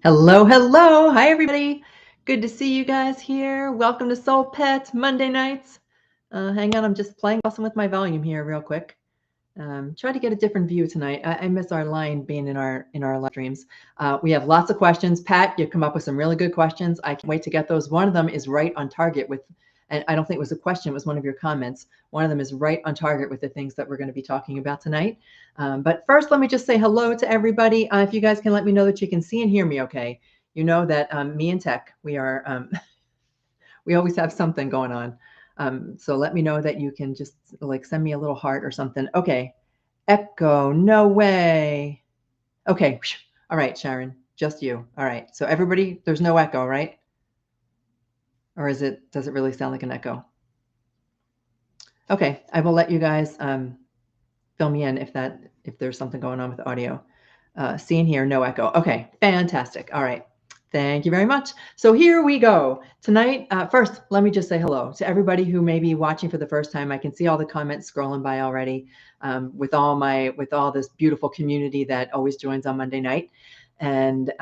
Hello, hello. Hi, everybody. Good to see you guys here. Welcome to SoulPet Monday nights. Hang on, I'm just playing awesome with my volume here real quick. Try to get a different view tonight. I miss our line being in our live streams. We have lots of questions. Pat, you've come up with some really good questions. I can't wait to get those. One of them is right on target with, and I don't think it was a question, it was one of your comments. One of them is right on target with the things that we're going to be talking about tonight. But first, let me just say hello to everybody. If you guys can let me know that you can see and hear me okay. You know that me and tech, we are, we always have something going on. So let me know that you can just like send me a little heart or something. Okay. Echo. No way. Okay. All right, Sharon. Just you. All right. So everybody, there's no echo, right? Or does it really sound like an echo? Okay. I will let you guys fill me in if there's something going on with the audio. Seeing here, no echo. Okay. Fantastic. All right. Thank you very much. So here we go. Tonight, first, let me just say hello to everybody who may be watching for the first time. I can see all the comments scrolling by already with all this beautiful community that always joins on Monday night. And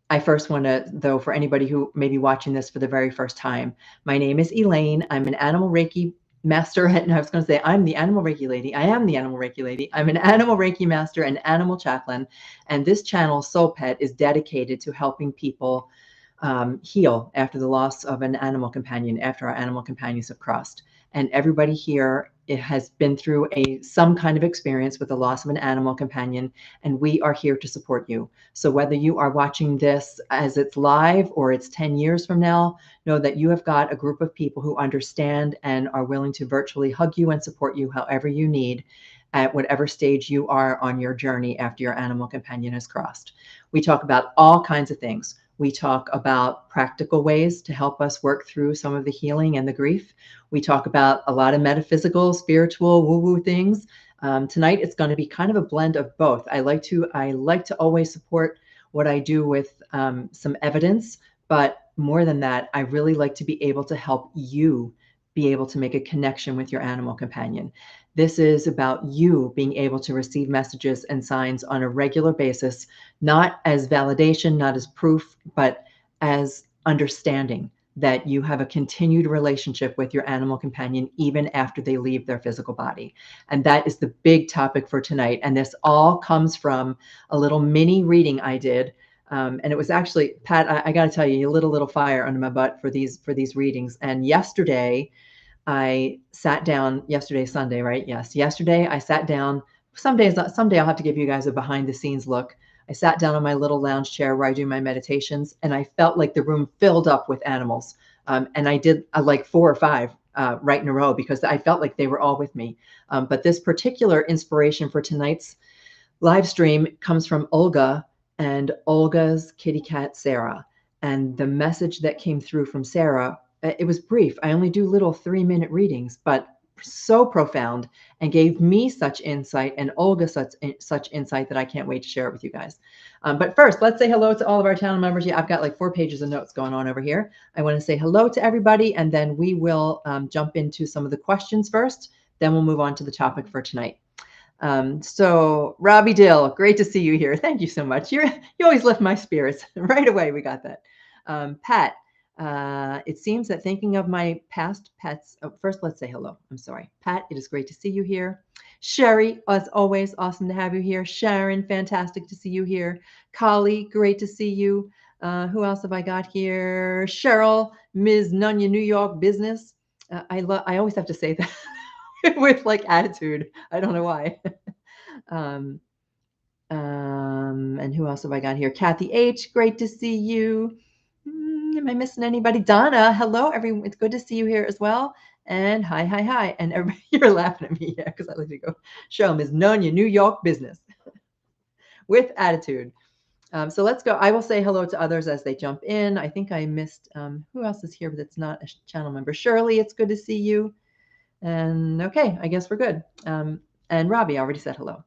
I first want to, though, for anybody who may be watching this for the very first time, my name is Elaine. I'm an animal Reiki master. And I was going to say, I'm the animal Reiki lady. I am the animal Reiki lady. I'm an animal Reiki master and animal chaplain. And this channel, SoulPet, is dedicated to helping people heal after the loss of an animal companion, after our animal companions have crossed. And everybody here, it has been through some kind of experience with the loss of an animal companion, and we are here to support you. So whether you are watching this as it's live or it's 10 years from now, know that you have got a group of people who understand and are willing to virtually hug you and support you however you need at whatever stage you are on your journey after your animal companion has crossed. We talk about all kinds of things. We talk about practical ways to help us work through some of the healing and the grief. We talk about a lot of metaphysical, spiritual, woo-woo things. Tonight, it's going to be kind of a blend of both. I like to always support what I do with some evidence, but more than that, I really like to be able to help you be able to make a connection with your animal companion. This is about you being able to receive messages and signs on a regular basis, not as validation, not as proof, but as understanding that you have a continued relationship with your animal companion even after they leave their physical body. And that is the big topic for tonight. And this all comes from a little mini reading I did. And it was actually, Pat, I got to tell you, you lit a little fire under my butt for these readings. And yesterday, I sat down, Sunday, right? Yes. Yesterday I sat down. Someday I'll have to give you guys a behind the scenes look. I sat down on my little lounge chair where I do my meditations, and I felt like the room filled up with animals. And I did like 4 or 5 right in a row because I felt like they were all with me. But this particular inspiration for tonight's live stream comes from Olga and Olga's kitty cat, Sara. And the message that came through from Sara, it was brief. I only do little 3-minute readings, but so profound and gave me such insight and Olga such insight that I can't wait to share it with you guys. But first, let's say hello to all of our channel members. Yeah, I've got like 4 pages of notes going on over here. I want to say hello to everybody, and then we will jump into some of the questions first. Then we'll move on to the topic for tonight. So Robbie Dill, great to see you here. Thank you so much. You always lift my spirits. Right away, we got that. Pat, it seems that thinking of my past pets, first let's say hello. I'm sorry. Pat, it is great to see you here. Sherry, as always, awesome to have you here. Sharon, fantastic to see you here. Kali, great to see you. Who else have I got here? Cheryl, Ms. Nunya, New York Business. I always have to say that. With like attitude. I don't know why. And who else have I got here? Kathy H, great to see you. Am I missing anybody? Donna, hello, everyone. It's good to see you here as well. And hi, hi, hi. And everybody, you're laughing at me, yeah, because I like to go show them is Nunya, New York Business with attitude. So let's go. I will say hello to others as they jump in. I think I missed, who else is here that's not a channel member? Shirley, it's good to see you. And okay, I guess we're good. And Robbie already said hello.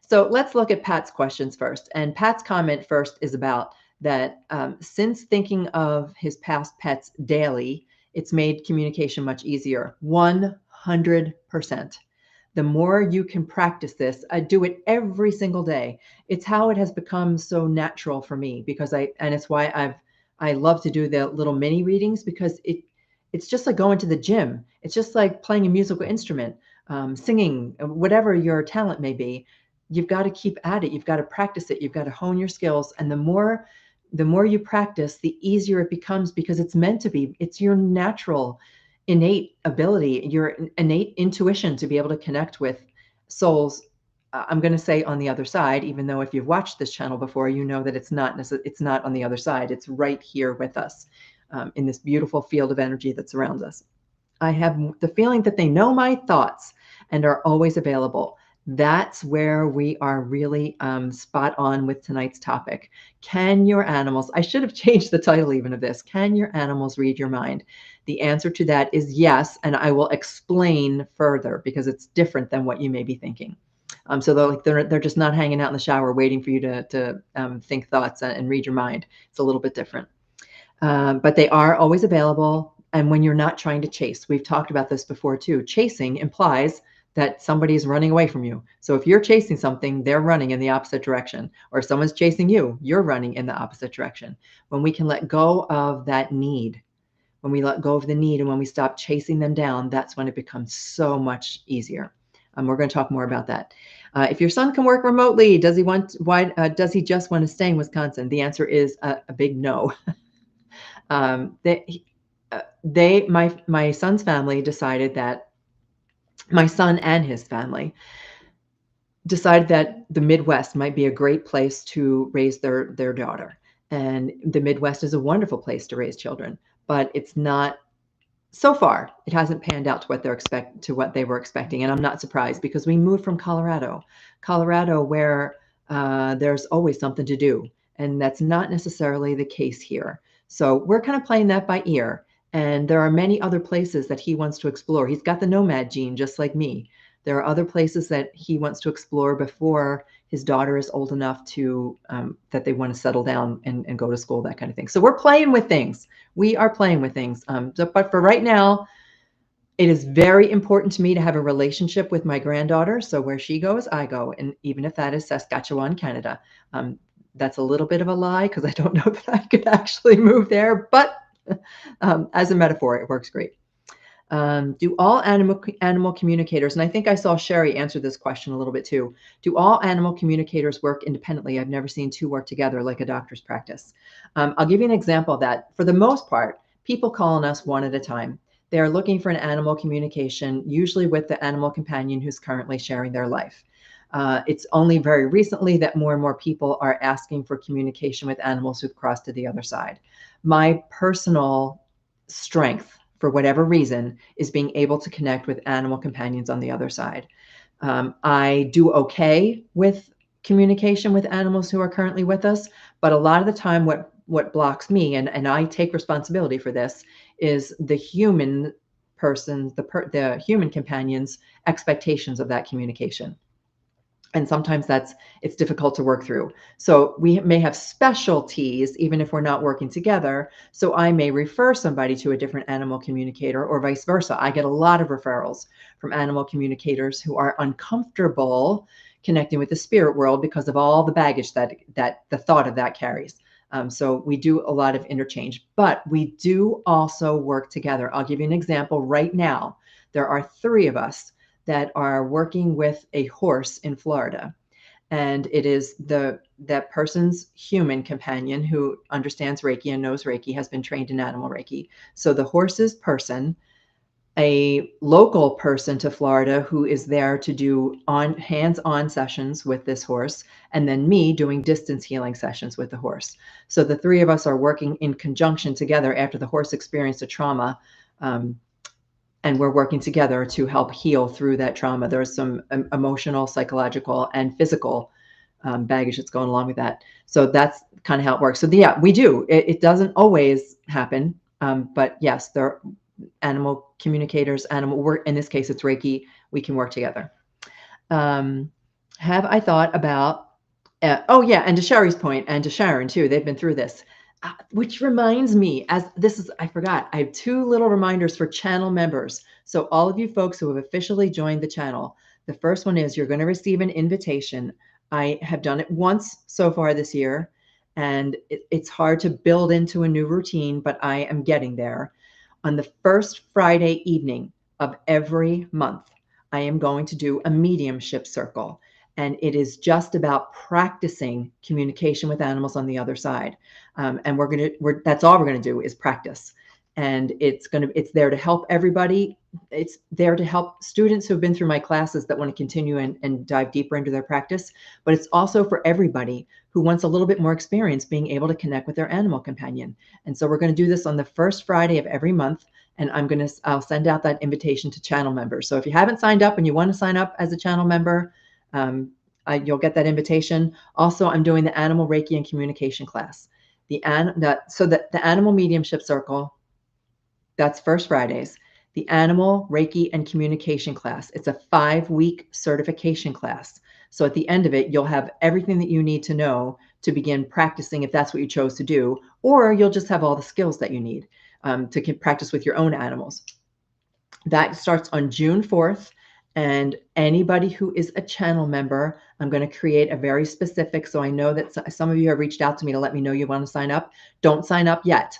So let's look at Pat's questions first. And Pat's comment first is about that since thinking of his past pets daily, it's made communication much easier. 100%. the more you can practice this, I do it every single day. It's how it has become so natural for me, because and it's why I love to do the little mini readings, because it's just like going to the gym. It's just like playing a musical instrument, singing, whatever your talent may be. You've got to keep at it. You've got to practice it. You've got to hone your skills. And the more you practice, the easier it becomes, because it's meant to be. It's your natural, innate ability, your innate intuition to be able to connect with souls. I'm going to say on the other side, even though if you've watched this channel before, you know that it's not on the other side. It's right here with us, in this beautiful field of energy that surrounds us. I have the feeling that they know my thoughts and are always available. That's where we are really spot on with tonight's topic. Can your animals, I should have changed the title even of this, can your animals read your mind? The answer to that is yes, and I will explain further, because it's different than what you may be thinking. So they're just not hanging out in the shower waiting for you to think thoughts and read your mind. It's a little bit different. But they are always available. And when you're not trying to chase, we've talked about this before too. Chasing implies that somebody's running away from you. So if you're chasing something, they're running in the opposite direction. Or if someone's chasing you, you're running in the opposite direction. When we can let go of that need, when we let go of the need and when we stop chasing them down, that's when it becomes so much easier. We're going to talk more about that. If your son can work remotely, does he just want to stay in Wisconsin? The answer is a big no. My son's family decided that my son and his family decided that the Midwest might be a great place to raise their daughter. And the Midwest is a wonderful place to raise children, but it's not, so far, it hasn't panned out to what they were expecting. And I'm not surprised, because we moved from Colorado, where there's always something to do. And that's not necessarily the case here. So we're kind of playing that by ear. And there are many other places that he wants to explore. He's got the nomad gene, just like me. There are other places that he wants to explore before his daughter is old enough to that they want to settle down and go to school, that kind of thing. So we're playing with things. We are playing with things. But for right now, it is very important to me to have a relationship with my granddaughter. So where she goes, I go. And even if that is Saskatchewan, Canada. That's a little bit of a lie, because I don't know that I could actually move there. But as a metaphor, it works great. Do all animal communicators, and I think I saw Sherry answer this question a little bit too. Do all animal communicators work independently? I've never seen two work together like a doctor's practice. I'll give you an example of that. For the most part, people call on us one at a time. They're looking for an animal communication, usually with the animal companion who's currently sharing their life. It's only very recently that more and more people are asking for communication with animals who've crossed to the other side. My personal strength, for whatever reason, is being able to connect with animal companions on the other side. I do okay with communication with animals who are currently with us, but a lot of the time what blocks me, and I take responsibility for this, is the human person, the human companion's expectations of that communication. And sometimes it's difficult to work through. So we may have specialties, even if we're not working together. So I may refer somebody to a different animal communicator, or vice versa. I get a lot of referrals from animal communicators who are uncomfortable connecting with the spirit world because of all the baggage that the thought of that carries. So we do a lot of interchange, but we do also work together. I'll give you an example right now. There are 3 of us that are working with a horse in Florida. And it is that person's human companion who understands Reiki and knows Reiki, has been trained in animal Reiki. So the horse's person, a local person to Florida who is there to do hands-on sessions with this horse, and then me doing distance healing sessions with the horse. So the 3 of us are working in conjunction together after the horse experienced a trauma. And we're working together to help heal through that trauma. There's some emotional, psychological, and physical baggage that's going along with that. So that's kind of how it works. So yeah, we do. It doesn't always happen, but yes, there are animal communicators, in this case, it's Reiki. We can work together. Have I thought about? Oh yeah, and to Sherry's point, and to Sharon too. They've been through this. Which reminds me, I forgot, I have 2 little reminders for channel members. So all of you folks who have officially joined the channel, The first one is you're going to receive an invitation. I have done it once so far this year, and it's hard to build into a new routine, but I am getting there. On the first Friday evening of every month, I am going to do a mediumship circle. And it is just about practicing communication with animals on the other side. And that's all we're going to do is practice. And it's there to help everybody. It's there to help students who've been through my classes that want to continue and dive deeper into their practice. But it's also for everybody who wants a little bit more experience being able to connect with their animal companion. And so we're going to do this on the first Friday of every month. And I'll send out that invitation to channel members. So if you haven't signed up and you want to sign up as a channel member, you'll get that invitation. Also, I'm doing the animal Reiki and communication class. The animal mediumship circle, that's first Fridays. The animal Reiki and communication class. It's a 5-week certification class. So at the end of it, you'll have everything that you need to know to begin practicing if that's what you chose to do, or you'll just have all the skills that you need to practice with your own animals. That starts on June 4th. And anybody who is a channel member, I'm going to create a very specific, so I know that some of you have reached out to me to let me know you want to sign up. Don't sign up yet.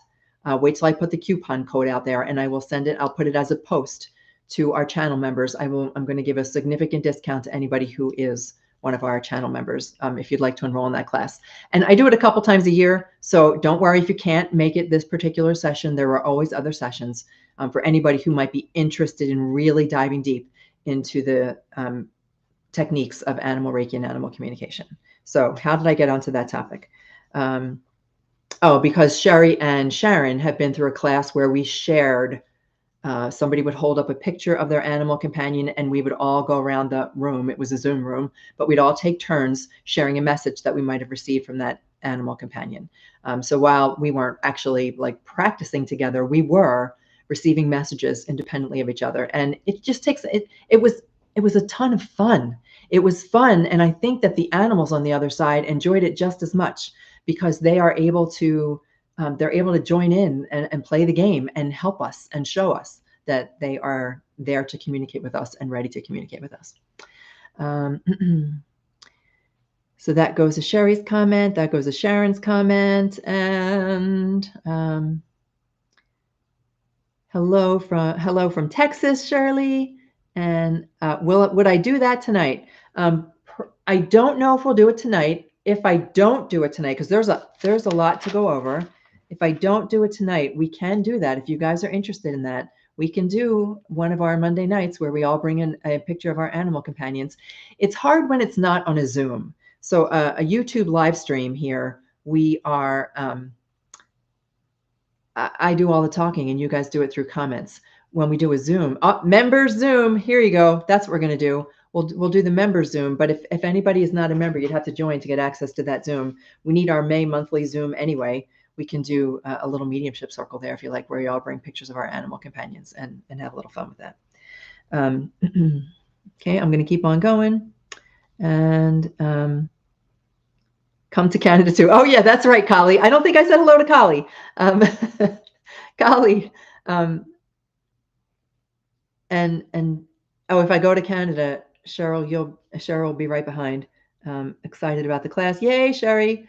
Wait till I put the coupon code out there, and I will send it. I'll put it as a post to our channel members. I'm going to give a significant discount to anybody who is one of our channel members if you'd like to enroll in that class. And I do it a couple times a year, so don't worry if you can't make it this particular session. There are always other sessions for anybody who might be interested in really diving deep into the techniques of animal Reiki and animal communication. So how did I get onto that topic? Because Sherry and Sharon have been through a class where we shared, somebody would hold up a picture of their animal companion and we would all go around the room. It was a Zoom room, but we'd all take turns sharing a message that we might have received from that animal companion. So while we weren't actually like practicing together, we were receiving messages independently of each other. And it just takes, it was a ton of fun. It was fun. And I think that the animals on the other side enjoyed it just as much because they are able to, they're able to join in and play the game and help us and show us that they are there to communicate with us and ready to communicate with us. So that goes to Sherry's comment, that goes to Sharon's comment, and hello from Texas, Shirley. And would I do that tonight? I don't know if we'll do it tonight. If I don't do it tonight, because there's a lot to go over. If I don't do it tonight, we can do that. If you guys are interested in that, we can do one of our Monday nights where we all bring in a picture of our animal companions. It's hard when it's not on a Zoom. So a YouTube live stream here, we are, I do all the talking and you guys do it through comments. When we do a Zoom, members Zoom, here you go. That's what we're going to do. We'll do the member Zoom, but if anybody is not a member, you'd have to join to get access to that Zoom. We need our May monthly Zoom anyway. We can do a little mediumship circle there if you like, where you all bring pictures of our animal companions and have a little fun with that. Okay, I'm going to keep on going. And come to Canada too. Oh yeah, that's right, Kali. I don't think I said hello to Kali. Kali. And if I go to Canada, Cheryl will be right behind. Excited about the class. Yay, Sherry.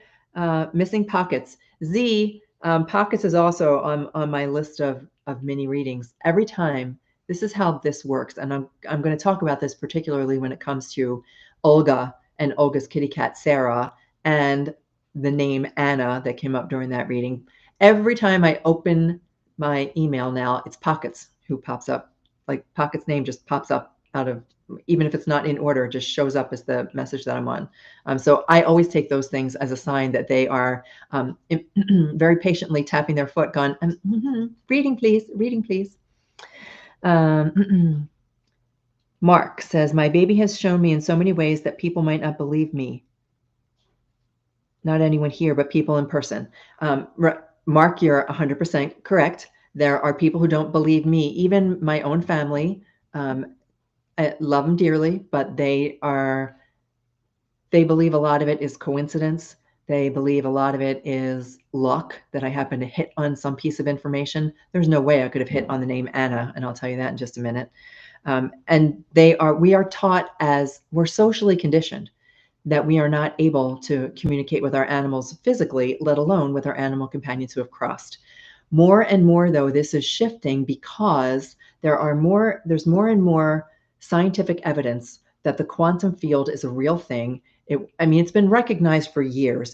Missing Pockets. Z, Pockets is also on my list of mini readings. Every time, this is how this works. And I'm going to talk about this particularly when it comes to Olga and Olga's kitty cat, Sara, and the name Anna that came up during that reading. Every time I open my email now, it's Pockets who pops up. Like Pocket's name just pops up out of, even if it's not in order, it just shows up as the message that I'm on. So I always take those things as a sign that they are very patiently tapping their foot, going, reading, please, reading, please. Mark says, my baby has shown me in so many ways that people might not believe me. Not anyone here, but people in person. Mark, you're 100% correct. There are people who don't believe me, even my own family. I love them dearly, but they believe a lot of it is coincidence. They believe a lot of it is luck, that I happen to hit on some piece of information. There's no way I could have hit on the name Anna, and I'll tell you that in just a minute. And we are taught, as we're socially conditioned, that we are not able to communicate with our animals physically, let alone with our animal companions who have crossed. More and more, though, this is shifting because there's more and more scientific evidence that the quantum field is a real thing. It's been recognized for years.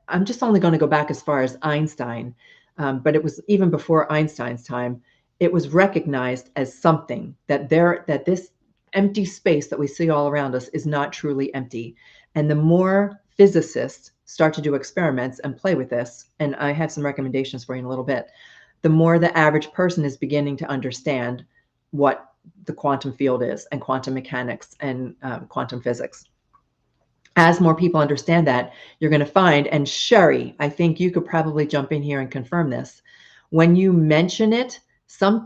I'm just only going to go back as far as Einstein, but it was even before Einstein's time. It was recognized as something that this empty space that we see all around us is not truly empty. And the more physicists start to do experiments and play with this, and I have some recommendations for you in a little bit, the more the average person is beginning to understand what the quantum field is, and quantum mechanics, and quantum physics. As more people understand that, you're going to find, and Sherry, I think you could probably jump in here and confirm this, when you mention it,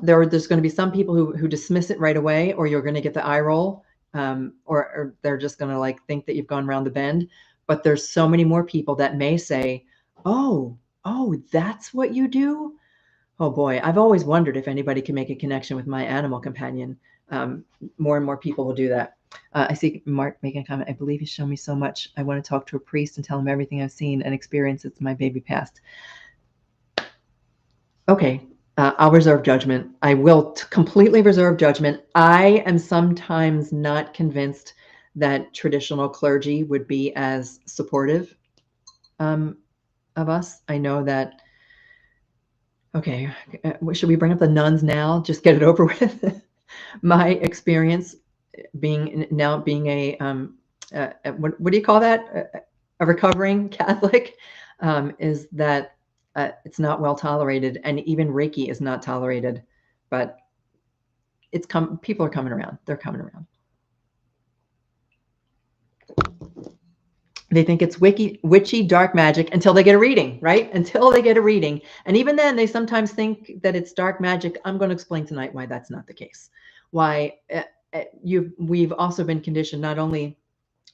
there's going to be some people who dismiss it right away, or you're going to get the eye roll, or they're just going to like think that you've gone around the bend. But there's so many more people that may say, oh, that's what you do? Oh boy, I've always wondered if anybody can make a connection with my animal companion. More and more people will do that. I see Mark making a comment. I believe you show me so much. I want to talk to a priest and tell him everything I've seen and experienced since my baby passed. Okay, I'll reserve judgment. I will completely reserve judgment. I am sometimes not convinced that traditional clergy would be as supportive of us. I know that. Okay, should we bring up the nuns now? Just get it over with. My experience being a what do you call that? A recovering Catholic, is that it's not well tolerated, and even Reiki is not tolerated. But people are coming around. They're coming around. They think it's witchy, dark magic until they get a reading, right? Until they get a reading. And even then, they sometimes think that it's dark magic. I'm going to explain tonight why that's not the case. Why we've also been conditioned, not only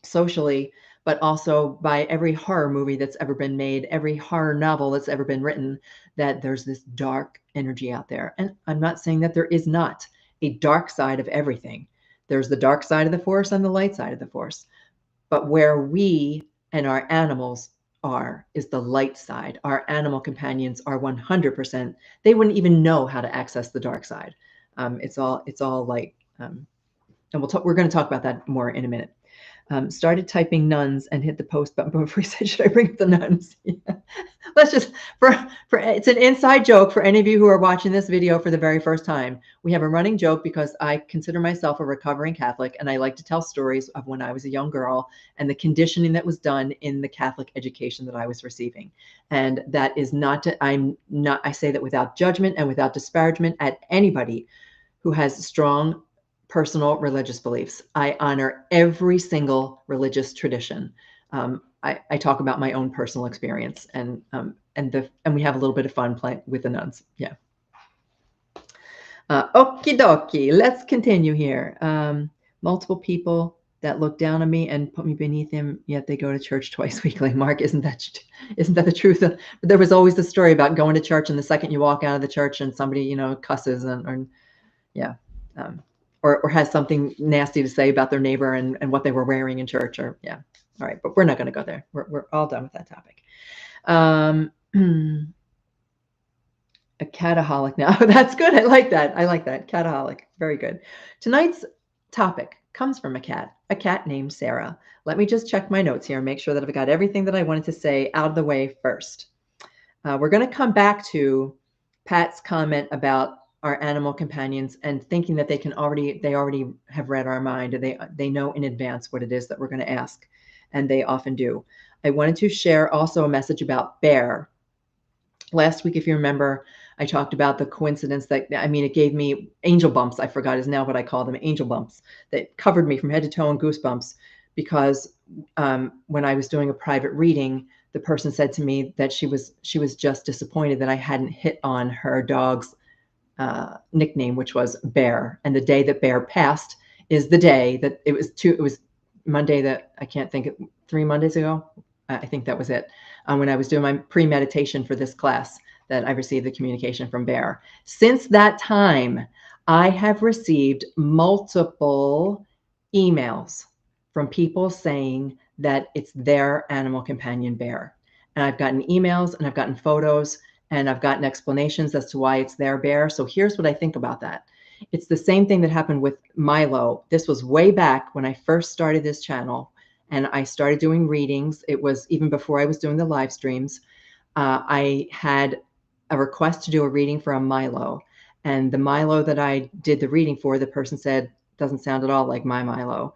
socially, but also by every horror movie that's ever been made, every horror novel that's ever been written, that there's this dark energy out there. And I'm not saying that there is not a dark side of everything. There's the dark side of the force and the light side of the force. But where we and our animals are is the light side. Our animal companions are 100%. They wouldn't even know how to access the dark side. It's all light. And we're going to talk about that more in a minute. Started typing nuns and hit the post button before he said, should I bring up the nuns? Yeah. Let's just, it's an inside joke for any of you who are watching this video for the very first time. We have a running joke because I consider myself a recovering Catholic, and I like to tell stories of when I was a young girl and the conditioning that was done in the Catholic education that I was receiving. And that is I say that without judgment and without disparagement at anybody who has strong personal religious beliefs. I honor every single religious tradition. I talk about my own personal experience, and we have a little bit of fun playing with the nuns. Yeah. Okie dokie. Let's continue here. Multiple people that look down on me and put me beneath him, yet they go to church twice weekly. Mark, isn't that the truth? There was always the story about going to church, and the second you walk out of the church and somebody cusses or has something nasty to say about their neighbor and what they were wearing in church, or yeah. All right, but we're not going to go there. We're all done with that topic. A cataholic now. That's good. I like that. Cataholic. Very good. Tonight's topic comes from a cat named Sara. Let me just check my notes here and make sure that I've got everything that I wanted to say out of the way first. We're going to come back to Pat's comment about our animal companions and thinking that they already have read our mind, and they know in advance what it is that we're going to ask, and they often do. I wanted to share also a message about Bear. Last week, if you remember, I talked about the coincidence that, it gave me angel bumps. I forgot is now what I call them, angel bumps, that covered me from head to toe in goosebumps, because when I was doing a private reading, the person said to me that she was just disappointed that I hadn't hit on her dog's nickname, which was Bear. And the day that Bear passed is the day that it was Monday, that I can't think of, 3 Mondays ago. I think that was it. When I was doing my pre-meditation for this class, that I received the communication from Bear. Since that time, I have received multiple emails from people saying that it's their animal companion bear. And I've gotten emails and I've gotten photos and I've gotten explanations as to why it's their bear. So here's what I think about that. It's the same thing that happened with Milo. This was way back when I first started this channel and I started doing readings. It was even before I was doing the live streams. I had a request to do a reading for a Milo. And the Milo that I did the reading for, the person said, doesn't sound at all like my Milo.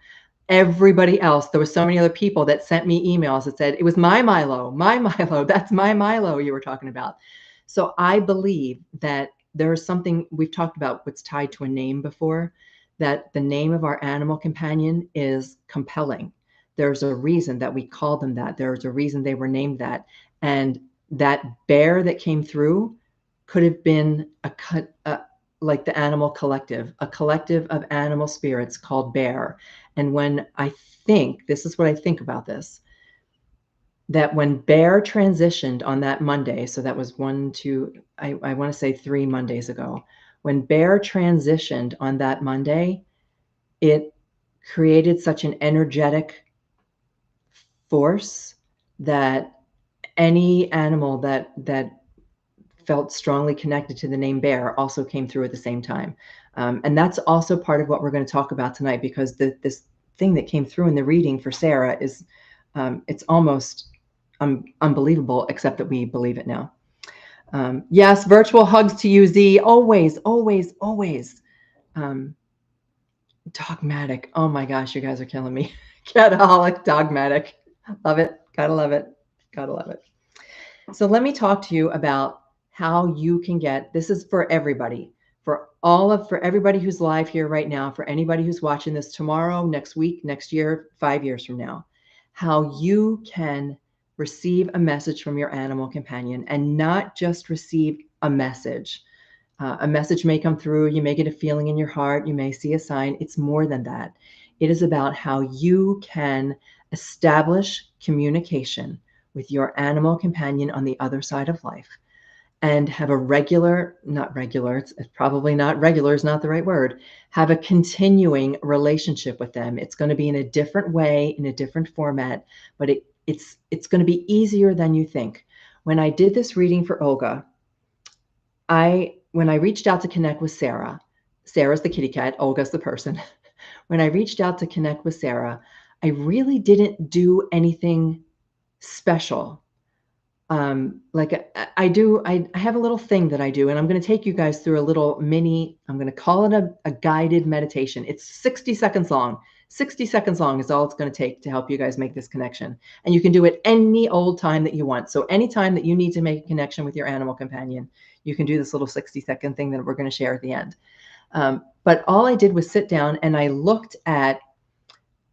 Everybody else, there were so many other people that sent me emails that said, it was my Milo, that's my Milo you were talking about. So I believe that there is something we've talked about what's tied to a name before, that the name of our animal companion is compelling. There's a reason that we call them that. There's a reason they were named that. And that bear that came through could have been like the animal collective, a collective of animal spirits called bear. And when I think, this is what I think about this, that when bear transitioned on that Monday, so that was I want to say 3 Mondays ago, when bear transitioned on that Monday, it created such an energetic force that any animal that felt strongly connected to the name bear also came through at the same time. And that's also part of what we're going to talk about tonight, because this thing that came through in the reading for Sara is, it's almost unbelievable, except that we believe it now. Yes, virtual hugs to you, Z. Always, always, always. Dogmatic. Oh my gosh, you guys are killing me. Cataholic, dogmatic. Love it. Gotta love it. Gotta love it. So let me talk to you about how you can get, this is for everybody, for everybody who's live here right now, for anybody who's watching this tomorrow, next week, next year, 5 years from now, how you can receive a message from your animal companion, and not just receive a message. A message may come through, you may get a feeling in your heart, you may see a sign. It's more than that. It is about how you can establish communication with your animal companion on the other side of life, and have a not regular, it's probably not regular is not the right word, have a continuing relationship with them. It's going to be in a different way, in a different format, but it's going to be easier than you think. When I did this reading for Olga, when I reached out to connect with Sara, Sara's the kitty cat, Olga's the person. When I reached out to connect with Sara, I really didn't do anything special. Like I have a little thing that I do, and I'm going to take you guys through a little mini, I'm going to call it a guided meditation. It's 60 seconds long. 60 seconds long is all it's going to take to help you guys make this connection. And you can do it any old time that you want. So anytime that you need to make a connection with your animal companion, you can do this little 60-second thing that we're going to share at the end. But all I did was sit down and I looked at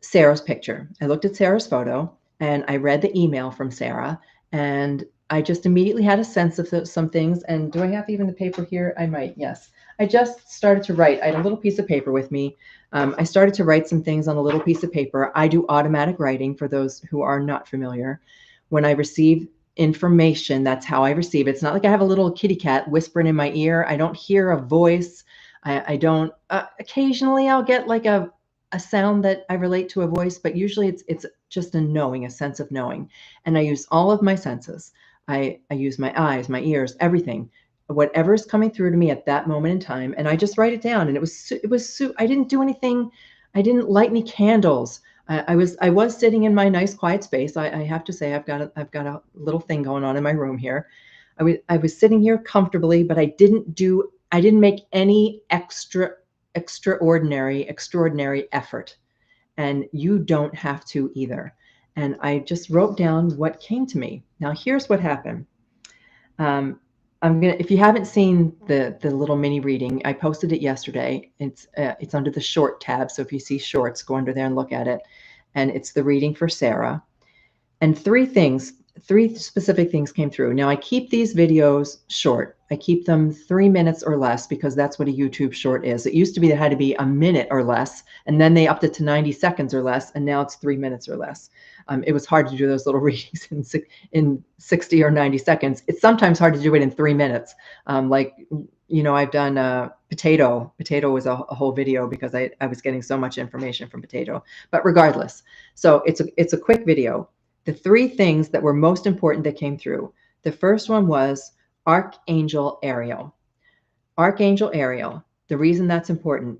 Sara's picture. I looked at Sara's photo and I read the email from Sara, and I just immediately had a sense of some things. And do I have even the paper here? I might, yes. I just started to write. I had a little piece of paper with me. I started to write some things on a little piece of paper. I do automatic writing, for those who are not familiar. When I receive information, that's how I receive it. It's not like I have a little kitty cat whispering in my ear. I don't hear a voice. I don't, occasionally I'll get like a sound that I relate to a voice, but usually it's just a knowing, a sense of knowing. And I use all of my senses. I use my eyes, my ears, everything, whatever is coming through to me at that moment in time. And I just write it down. And I didn't do anything. I didn't light any candles. I was sitting in my nice quiet space. I have to say, I've got a little thing going on in my room here. I was sitting here comfortably, but I didn't make any extraordinary effort. And you don't have to either. And I just wrote down what came to me. Now, here's what happened. If you haven't seen the little mini reading, I posted it yesterday. It's under the short tab. So if you see shorts, go under there and look at it. And it's the reading for Sara. And three specific things came through. Now, I keep these videos short. I keep them 3 minutes or less, because that's what a YouTube short is. It used to be it had to be a minute or less, and then they upped it to 90 seconds or less, and now it's 3 minutes or less. It was hard to do those little readings in 60 or 90 seconds. It's sometimes hard to do it in 3 minutes. I've done Potato was a whole video because I was getting so much information from Potato. But regardless, so it's a quick video. The three things that were most important that came through. The first one was Archangel Ariel. Archangel Ariel. The reason that's important,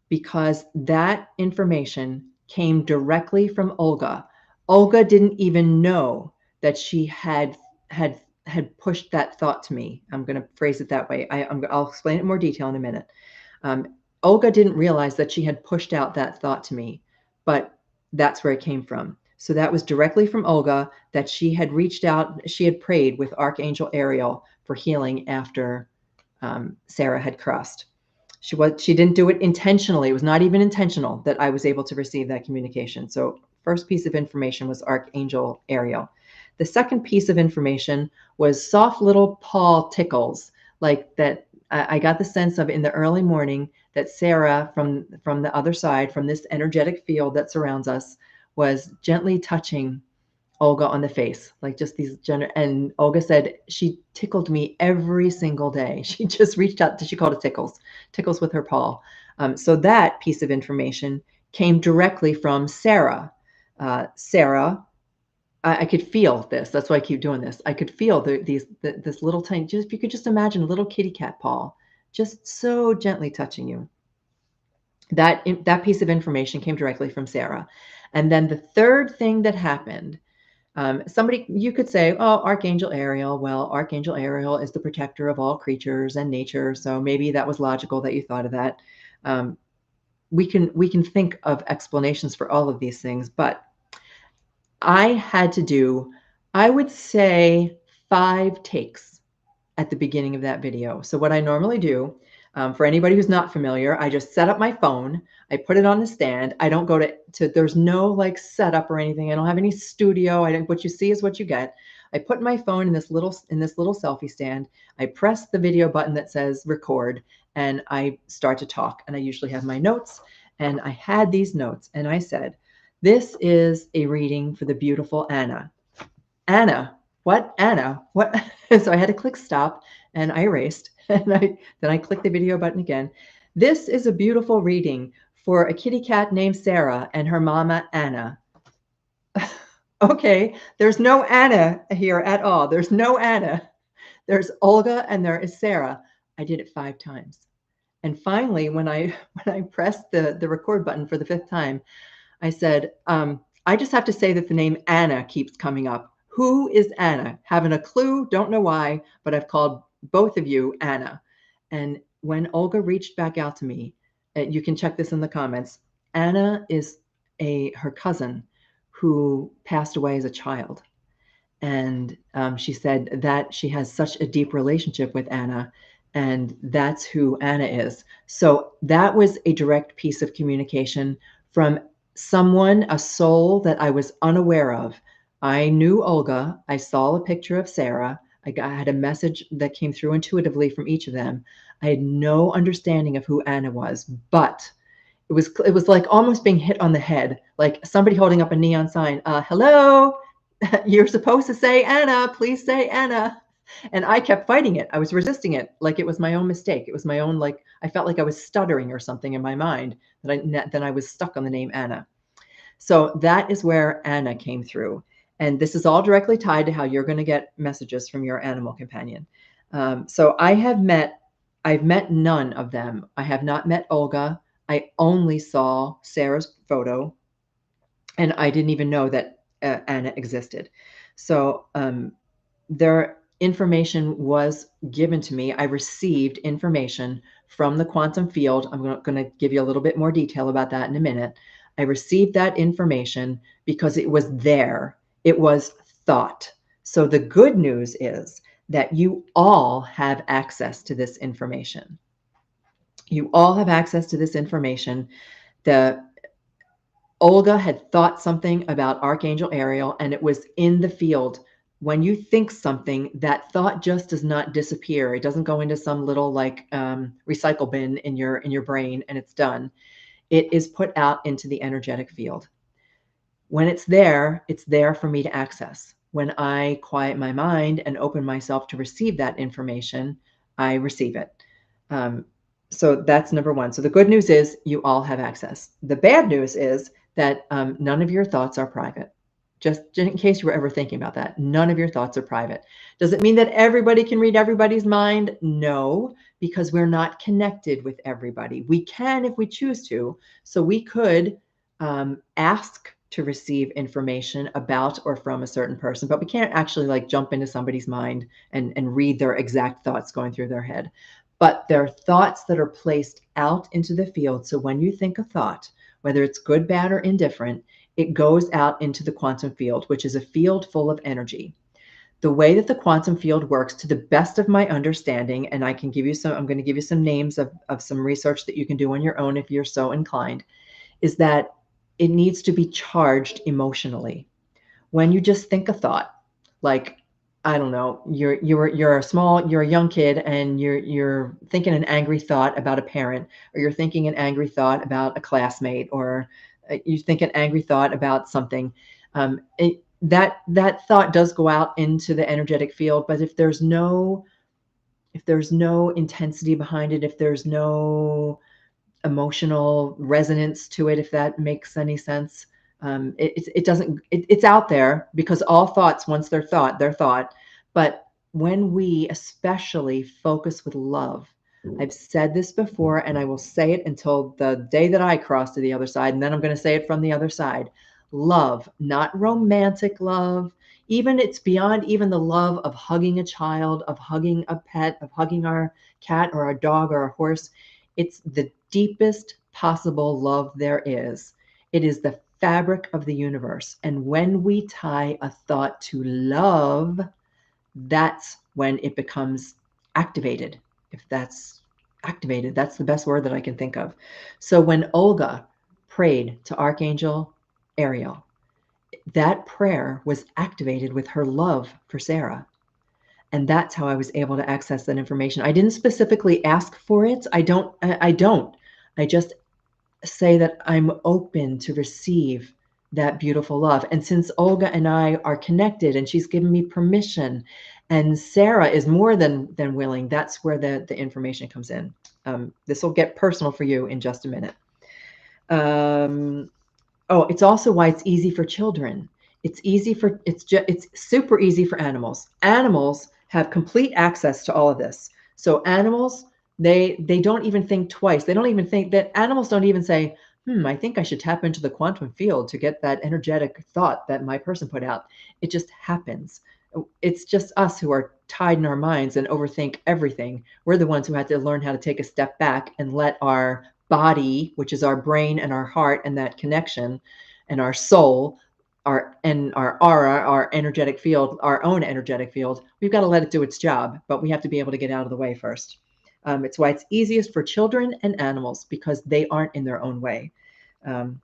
because that information came directly from Olga. Olga didn't even know that she had pushed that thought to me. I'm going to phrase it that way. I'll explain it in more detail in a minute. Olga didn't realize that she had pushed out that thought to me, but that's where it came from. So that was directly from Olga, that she had reached out, she had prayed with Archangel Ariel for healing after Sara had crossed. She didn't do it intentionally. It was not even intentional that I was able to receive that communication. So first piece of information was Archangel Ariel. The second piece of information was soft little paw tickles, like that. I got the sense of in the early morning that Sara from the other side, from this energetic field that surrounds us, was gently touching Olga on the face, like just these and Olga said she tickled me every single day. She just reached out she called it tickles with her paw. So that piece of information came directly from Sara. Sara, I could feel this. That's why I keep doing this. I could feel this little tiny, just if you could just imagine a little kitty cat paw, just so gently touching you. That piece of information came directly from Sara. And then the third thing that happened, somebody, you could say, oh, Archangel Ariel. Well, Archangel Ariel is the protector of all creatures and nature. So maybe that was logical that you thought of that. We can think of explanations for all of these things, but I had to do, I would say, 5 takes at the beginning of that video. So what I normally do, for anybody who's not familiar, I just set up my phone. I put it on the stand. I don't go to there's no like setup or anything. I don't have any studio. What you see is what you get. I put my phone in this little selfie stand. I press the video button that says record, and I start to talk. And I usually have my notes, and I had these notes, and I said, this is a reading for the beautiful Anna. Anna, what? Anna, what? So I had to click stop, and I erased, and then I clicked the video button again. This is a beautiful reading for a kitty cat named Sara and her mama, Anna. Okay, there's no Anna here at all. There's no Anna. There's Olga and there is Sara. I did it 5 times. And finally, when I pressed the record button for the 5th time, I said, I just have to say that the name Anna keeps coming up. Who is Anna? Haven't a clue, don't know why, but I've called both of you Anna. And when Olga reached back out to me, you can check this in the comments, Anna is her cousin who passed away as a child. And she said that she has such a deep relationship with Anna, and that's who Anna is. So that was a direct piece of communication from someone, a soul that I was unaware of. I knew Olga. I saw a picture of Sara. I had a message that came through intuitively from each of them. I had no understanding of who Anna was, but it was like almost being hit on the head, like somebody holding up a neon sign. Hello, you're supposed to say Anna. Please say Anna. And I kept fighting it. I was resisting it like it was my own mistake. It was my own, like, I felt like I was stuttering or something in my mind, that I was stuck on the name Anna. So that is where Anna came through. And this is all directly tied to how you're going to get messages from your animal companion. So I've met none of them. I have not met Olga. I only saw Sara's photo, and I didn't even know that Anna existed. So their information was given to me. I received information from the quantum field. I'm going to give you a little bit more detail about that in a minute. I received that information because it was there. It was thought. So the good news is that you all have access to this information. You all have access to this information. Olga had thought something about Archangel Ariel, and it was in the field. When you think something, that thought just does not disappear. It doesn't go into some little like recycle bin in your brain and it's done. It is put out into the energetic field. When it's there for me to access. When I quiet my mind and open myself to receive that information, I receive it. So that's number one. So the good news is you all have access. The bad news is that none of your thoughts are private. Just in case you were ever thinking about that, none of your thoughts are private. Does it mean that everybody can read everybody's mind? No, because we're not connected with everybody. We can if we choose to. So we could ask to receive information about or from a certain person, but we can't actually like jump into somebody's mind and read their exact thoughts going through their head. But there are thoughts that are placed out into the field. So when you think a thought, whether it's good, bad, or indifferent, it goes out into the quantum field, which is a field full of energy. The way that the quantum field works, to the best of my understanding, and I'm going to give you some names of some research that you can do on your own if you're so inclined, is that it needs to be charged emotionally. When you just think a thought, like, I don't know, you're a young kid and you're thinking an angry thought about a parent, or you're thinking an angry thought about a classmate, or you think an angry thought about something. That thought does go out into the energetic field, but if there's no intensity behind it, if there's no emotional resonance to it, if that makes any sense. It doesn't, it's out there because all thoughts, once they're thought. But when we especially focus with love, I've said this before and I will say it until the day that I cross to the other side. And then I'm going to say it from the other side. Love, not romantic love. Even it's beyond even the love of hugging a child, of hugging a pet, of hugging our cat or our dog or our horse. It's the deepest possible love there is. It is the fabric of the universe. And when we tie a thought to love, that's when it becomes activated. If that's activated, that's the best word that I can think of. So when Olga prayed to Archangel Ariel, that prayer was activated with her love for Sara. And that's how I was able to access that information. I didn't specifically ask for it. I don't. I just say that I'm open to receive that beautiful love. And since Olga and I are connected and she's given me permission and Sara is more than willing, that's where the information comes in. This will get personal for you in just a minute. It's also why it's easy for children. It's super easy for animals. Animals have complete access to all of this. So animals, they don't even think twice. They don't even think that animals don't even say, I think I should tap into the quantum field to get that energetic thought that my person put out. It just happens. It's just us who are tied in our minds and overthink everything. We're the ones who had to learn how to take a step back and let our body, which is our brain and our heart and that connection, and our soul, our aura, our energetic field, our own energetic field, we've got to let it do its job, but we have to be able to get out of the way first. It's why it's easiest for children and animals, because they aren't in their own way. I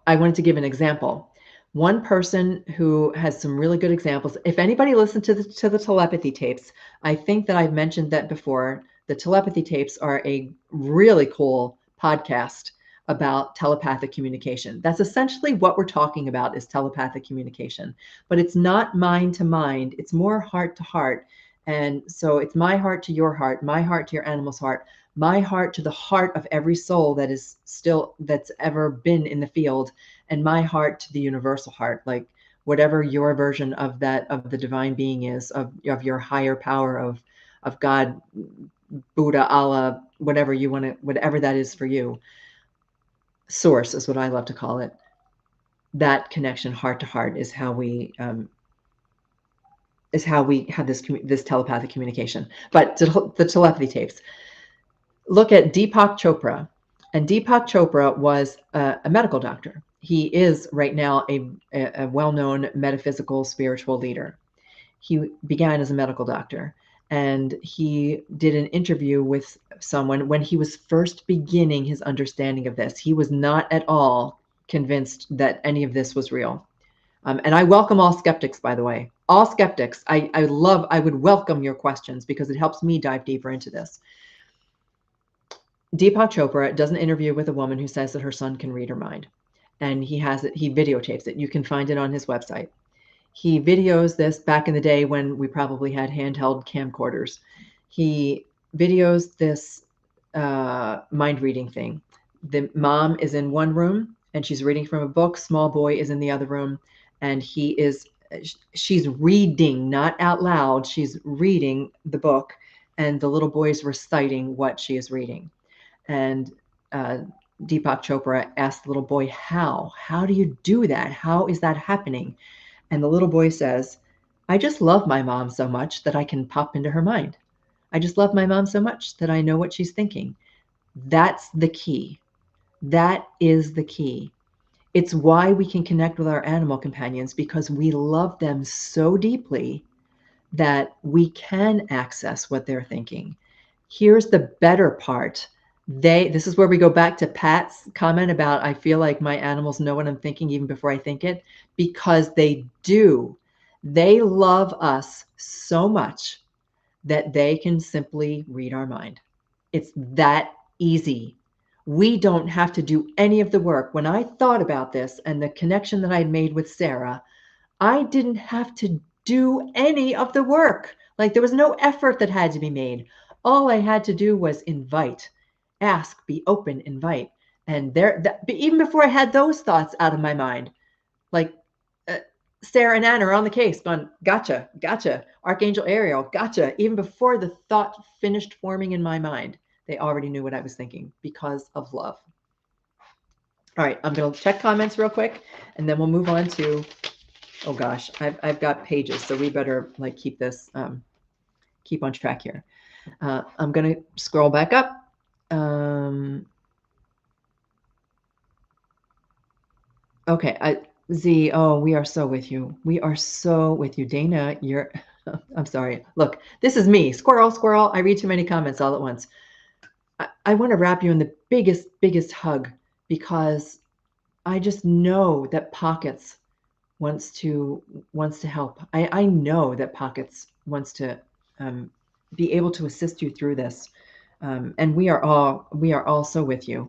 wanted to give an example. One person who has some really good examples. If anybody listened to the telepathy tapes, I think that I've mentioned that before. The telepathy tapes are a really cool podcast about telepathic communication. That's essentially what we're talking about, is telepathic communication, but it's not mind to mind. It's more heart to heart. And so it's my heart to your heart, my heart to your animal's heart, my heart to the heart of every soul that's ever been in the field, and my heart to the universal heart, like whatever your version of that, of the divine being is, of your higher power, of God, Buddha, Allah, whatever you want to, whatever that is for you. Source is what I love to call it. That connection, heart to heart, is how we have this telepathic communication. But the telepathy tapes. Look at Deepak Chopra. And Deepak Chopra was a medical doctor. He is right now a well-known metaphysical spiritual leader. He began as a medical doctor, and he did an interview with someone when he was first beginning his understanding of this. He was not at all convinced that any of this was real. And I welcome all skeptics, by the way. All skeptics. I would welcome your questions, because it helps me dive deeper into this. Deepak Chopra does an interview with a woman who says that her son can read her mind. And he videotapes it. You can find it on his website. He videos this back in the day when we probably had handheld camcorders. He videos this mind reading thing. The mom is in one room and she's reading from a book. Small boy is in the other room, and she's reading, not out loud. She's reading the book, and the little boy is reciting what she is reading. And Deepak Chopra asked the little boy, how do you do that? How is that happening? And the little boy says, I just love my mom so much that I can pop into her mind. I just love my mom so much that I know what she's thinking. That's the key. That is the key. It's why we can connect with our animal companions, because we love them so deeply that we can access what they're thinking. Here's the better part. This is where we go back to Pat's comment about, I feel like my animals know what I'm thinking even before I think it, because they do. They love us so much that they can simply read our mind. It's that easy. We don't have to do any of the work. When I thought about this and the connection that I'd made with Sara, I didn't have to do any of the work. Like, there was no effort that had to be made. All I had to do was invite, ask, be open, invite. And even before I had those thoughts out of my mind, like uh, Sara and Anna are on the case, going, gotcha, gotcha. Archangel Ariel, gotcha. Even before the thought finished forming in my mind, they already knew what I was thinking because of love. All right, I'm going to check comments real quick, and then we'll move on to, oh gosh, I've got pages, so we better like keep this, keep on track here. I'm going to scroll back up. Okay, Z, oh, we are so with you. We are so with you. Dana, you're, I'm sorry. Look, this is me, squirrel, squirrel. I read too many comments all at once. I want to wrap you in the biggest hug, because I just know that Pockets wants to help. I know that Pockets wants to be able to assist you through this, and we are all so with you,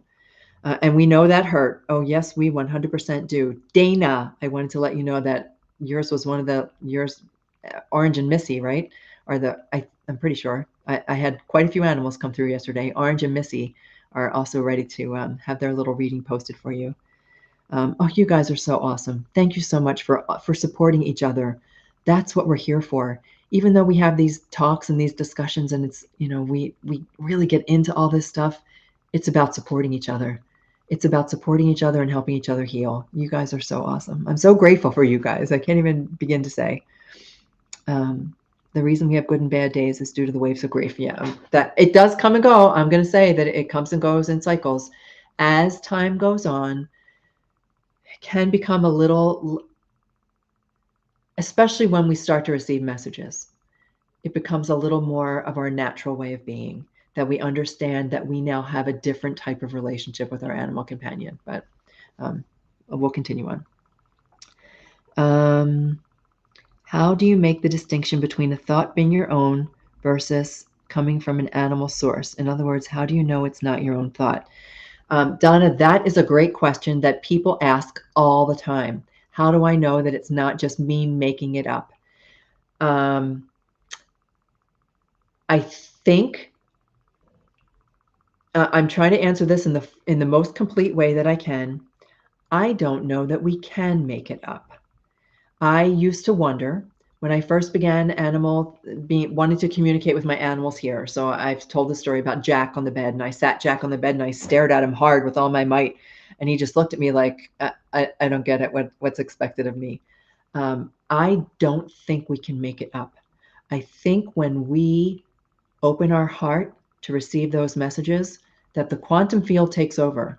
and we know that hurt. Oh yes, we 100% do. Dana, I wanted to let you know that yours was one of yours, Orange and Missy, right? I'm pretty sure. I had quite a few animals come through yesterday. Orange and Missy are also ready to have their little reading posted for you. Oh, you guys are so awesome. Thank you so much for supporting each other. That's what we're here for. Even though we have these talks and these discussions, and it's, we really get into all this stuff, it's about supporting each other. It's about supporting each other and helping each other heal. You guys are so awesome. I'm so grateful for you guys. I can't even begin to say. The reason we have good and bad days is due to the waves of grief. Yeah, that it does come and go. I'm going to say that it comes and goes in cycles. As time goes on, it can become a little, especially when we start to receive messages, it becomes a little more of our natural way of being, that we understand that we now have a different type of relationship with our animal companion. But we'll continue on. How do you make the distinction between a thought being your own versus coming from an animal source? In other words, how do you know it's not your own thought? Donna, that is a great question that people ask all the time. How do I know that it's not just me making it up? I think I'm trying to answer this in the most complete way that I can. I don't know that we can make it up. I used to wonder when I first began wanting to communicate with my animals here. So I've told the story about Jack on the bed, and I sat Jack on the bed and I stared at him hard with all my might. And he just looked at me like, I don't get it. What's expected of me? I don't think we can make it up. I think when we open our heart to receive those messages, that the quantum field takes over,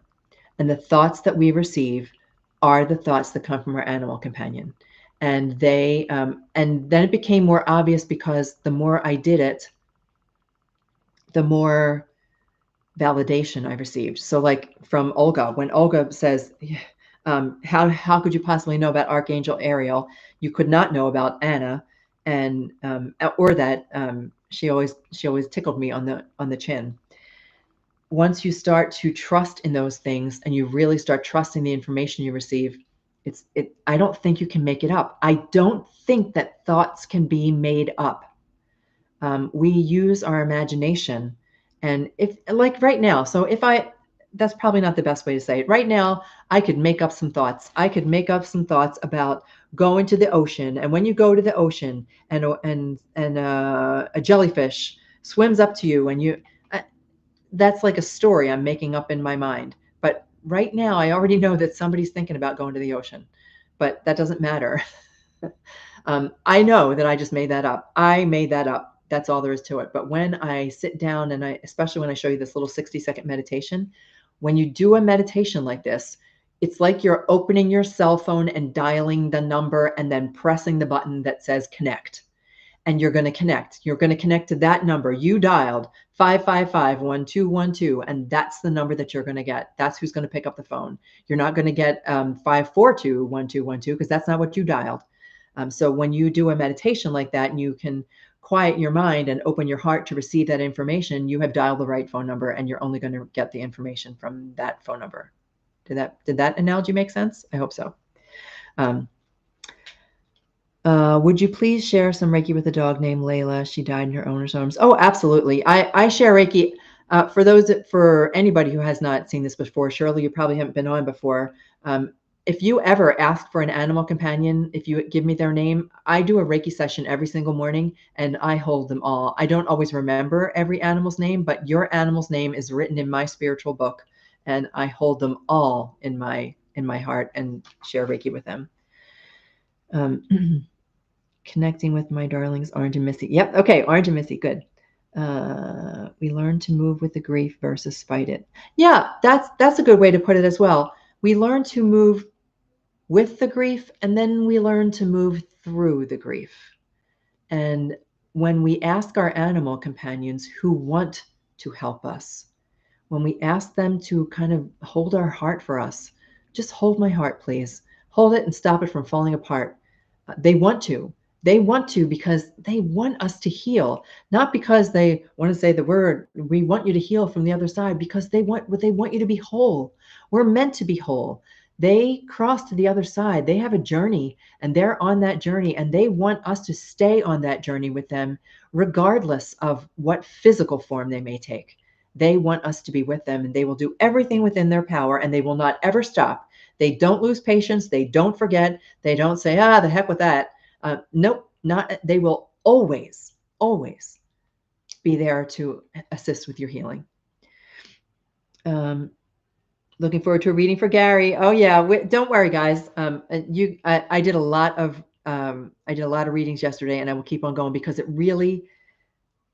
and the thoughts that we receive are the thoughts that come from our animal companion. And and then it became more obvious, because the more I did it, the more validation I received. So like from Olga, when Olga says, how could you possibly know about Archangel Ariel? You could not know about Anna, and or that she always tickled me on the chin. Once you start to trust in those things, and you really start trusting the information you receive, I don't think you can make it up. I don't think that thoughts can be made up. We use our imagination, and if like right now, that's probably not the best way to say it. Right now, I could make up some thoughts. I could make up some thoughts about going to the ocean, and when you go to the ocean, and a jellyfish swims up to you, and that's like a story I'm making up in my mind. But right now, I already know that somebody's thinking about going to the ocean, but that doesn't matter. I know that I just made that up. I made that up. That's all there is to it. But when I sit down and especially when I show you this little 60-second meditation, when you do a meditation like this, it's like you're opening your cell phone and dialing the number and then pressing the button that says connect. And you're going to connect. You're going to connect to that number you dialed, 555-1212, and that's the number that you're going to get. That's who's going to pick up the phone. You're not going to get 542-1212 because that's not what you dialed. So when you do a meditation like that, and you can quiet your mind and open your heart to receive that information, you have dialed the right phone number, and you're only going to get the information from that phone number. Did that analogy make sense? I hope so. Would you please share some Reiki with a dog named Layla? She died in her owner's arms. Oh, absolutely. I share Reiki. For anybody who has not seen this before, Shirley, you probably haven't been on before. If you ever ask for an animal companion, if you give me their name, I do a Reiki session every single morning, and I hold them all. I don't always remember every animal's name, but your animal's name is written in my spiritual book, and I hold them all in my heart and share Reiki with them. Connecting with my darlings, Orange and Missy. Yep. Okay. Orange and Missy. Good. We learn to move with the grief versus fight it. Yeah, that's a good way to put it as well. We learn to move with the grief, and then we learn to move through the grief. And when we ask our animal companions who want to help us, when we ask them to kind of hold our heart for us, just hold my heart, please. Hold it and stop it from falling apart. They want to. They want to because they want us to heal, not because they want to say the word, we want you to heal from the other side, because they want you to be whole. We're meant to be whole. They cross to the other side. They have a journey, and they're on that journey, and they want us to stay on that journey with them, regardless of what physical form they may take. They want us to be with them, and they will do everything within their power, and they will not ever stop. They don't lose patience. They don't forget. They don't say, the heck with that. Nope, not. They will always, always be there to assist with your healing. Looking forward to a reading for Gary. Oh yeah, don't worry, guys. I did a lot of readings yesterday, and I will keep on going because it really.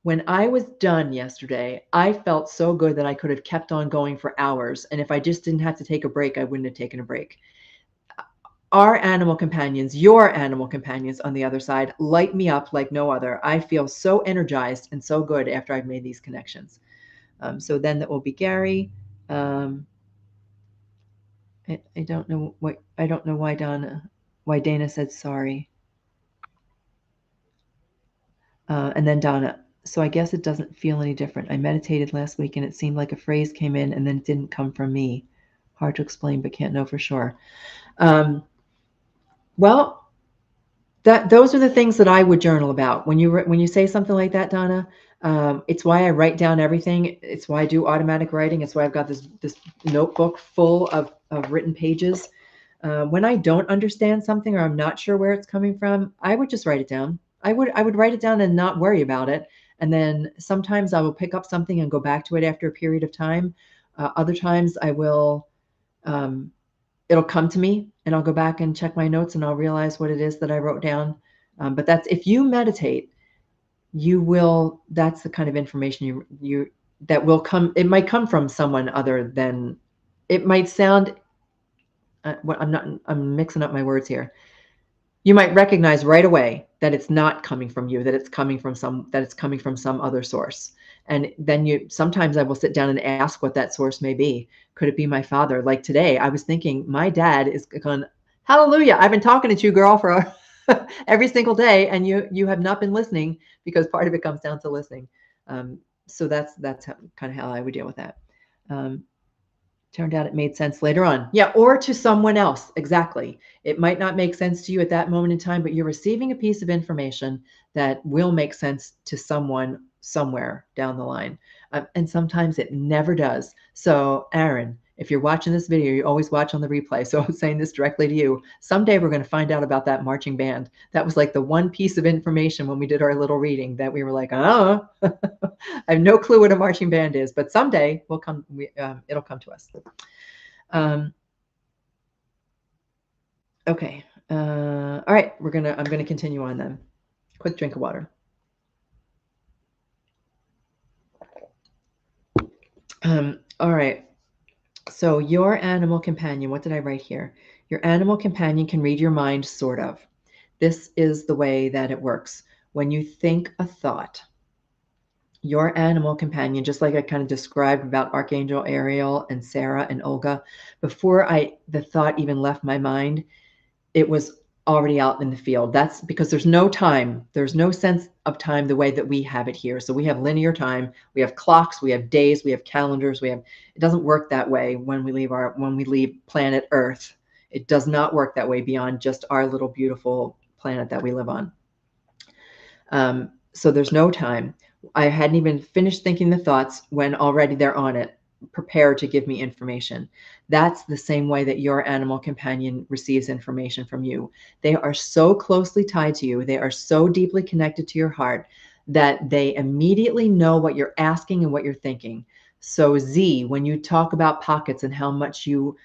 When I was done yesterday, I felt so good that I could have kept on going for hours. And if I just didn't have to take a break, I wouldn't have taken a break. Our animal companions, your animal companions on the other side, light me up like no other. I feel so energized and so good after I've made these connections. So then that will be Gary. I don't know why Dana said sorry. And then Donna. So I guess it doesn't feel any different. I meditated last week and it seemed like a phrase came in and then it didn't come from me. Hard to explain, but can't know for sure. Well, those are the things that I would journal about. When you say something like that, Donna, it's why I write down everything. It's why I do automatic writing. It's why I've got this notebook full of written pages. When I don't understand something or I'm not sure where it's coming from, I would just write it down. I would write it down and not worry about it. And then sometimes I will pick up something and go back to it after a period of time. Other times I will, it'll come to me and I'll go back and check my notes and I'll realize what it is that I wrote down. But if you meditate, that's the kind of information that will come. It might come from someone other than, it might sound, I'm mixing up my words here. You might recognize right away that it's not coming from you, that it's coming from some other source. And then sometimes I will sit down and ask what that source may be. Could it be my father? Like today, I was thinking my dad is going, hallelujah, I've been talking to you, girl, for every single day. And you have not been listening, because part of it comes down to listening. So that's kind of how I would deal with that. Turned out it made sense later on. Yeah, or to someone else. Exactly. It might not make sense to you at that moment in time, but you're receiving a piece of information that will make sense to someone somewhere down the line. And sometimes it never does. So, Aaron, if you're watching this video, you always watch on the replay. So I'm saying this directly to you. Someday we're going to find out about that marching band. That was like the one piece of information when we did our little reading that we were like, oh, I have no clue what a marching band is, but someday it'll come to us. Okay. All right. I'm going to continue on then. Quick drink of water. All right. So your animal companion, what did I write here? Your animal companion can read your mind, sort of. This is the way that it works. When you think a thought, your animal companion, just like I kind of described about Archangel Ariel and Sara and Olga, before the thought even left my mind, it was already out in the field. That's because there's no time. There's no sense of time the way that we have it here. So we have linear time, we have clocks, we have days, we have calendars, it doesn't work that way when we leave planet Earth. It does not work that way beyond just our little beautiful planet that we live on. So there's no time. I hadn't even finished thinking the thoughts when already they're on it, prepared to give me information. That's the same way that your animal companion receives information from you. They are so closely tied to you. They are so deeply connected to your heart that they immediately know what you're asking and what you're thinking. So Z, when you talk about Pockets and how much you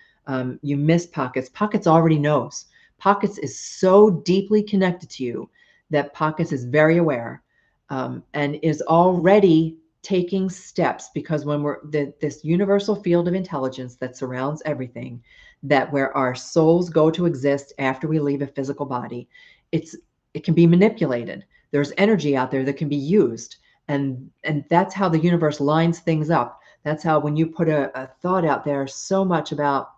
miss Pockets, Pockets already knows. Pockets is so deeply connected to you that Pockets is very aware and is already taking steps, because when this universal field of intelligence that surrounds everything, that where our souls go to exist after we leave a physical body, it can be manipulated. There's energy out there that can be used, and that's how the universe lines things up. That's how, when you put a thought out there, so much about,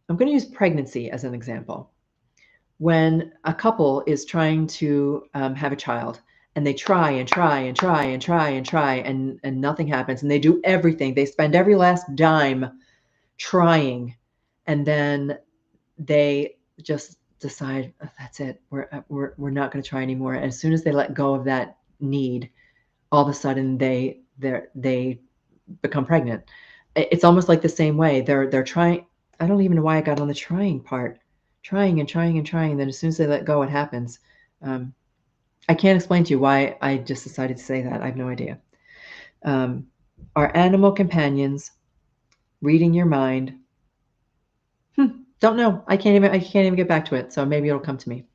I'm going to use pregnancy as an example. When a couple is trying to have a child, and they try and try and try and try and try, and nothing happens, and they do everything, they spend every last dime trying, and then they just decide, oh, that's it, we're not going to try anymore. And as soon as they let go of that need, all of a sudden they become pregnant. It's almost like the same way. They're trying. I don't even know why I got on the trying part. Trying and trying and trying. And then as soon as they let go, it happens. I can't explain to you why I just decided to say that. I have no idea. Our animal companions reading your mind. Don't know. I can't even get back to it. So maybe it'll come to me.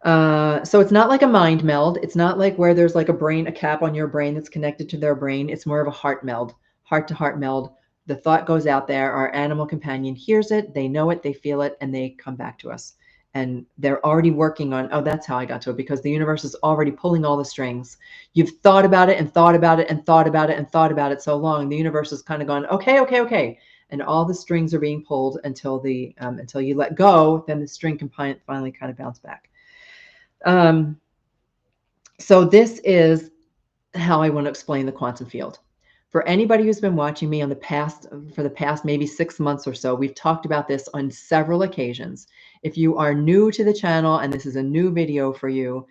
So it's not like a mind meld. It's not like where there's like a cap on your brain that's connected to their brain. It's more of a heart meld, heart to heart meld. The thought goes out there. Our animal companion hears it. They know it. They feel it, and they come back to us. And they're already working on, oh, that's how I got to it, because the universe is already pulling all the strings. You've thought about it and thought about it and thought about it and thought about it so long. The universe has kind of gone, okay. And all the strings are being pulled until you let go. Then the string can finally kind of bounce back. So this is how I want to explain the quantum field. For anybody who's been watching me for the past maybe 6 months or so, we've talked about this on several occasions. If you are new to the channel and this is a new video for you,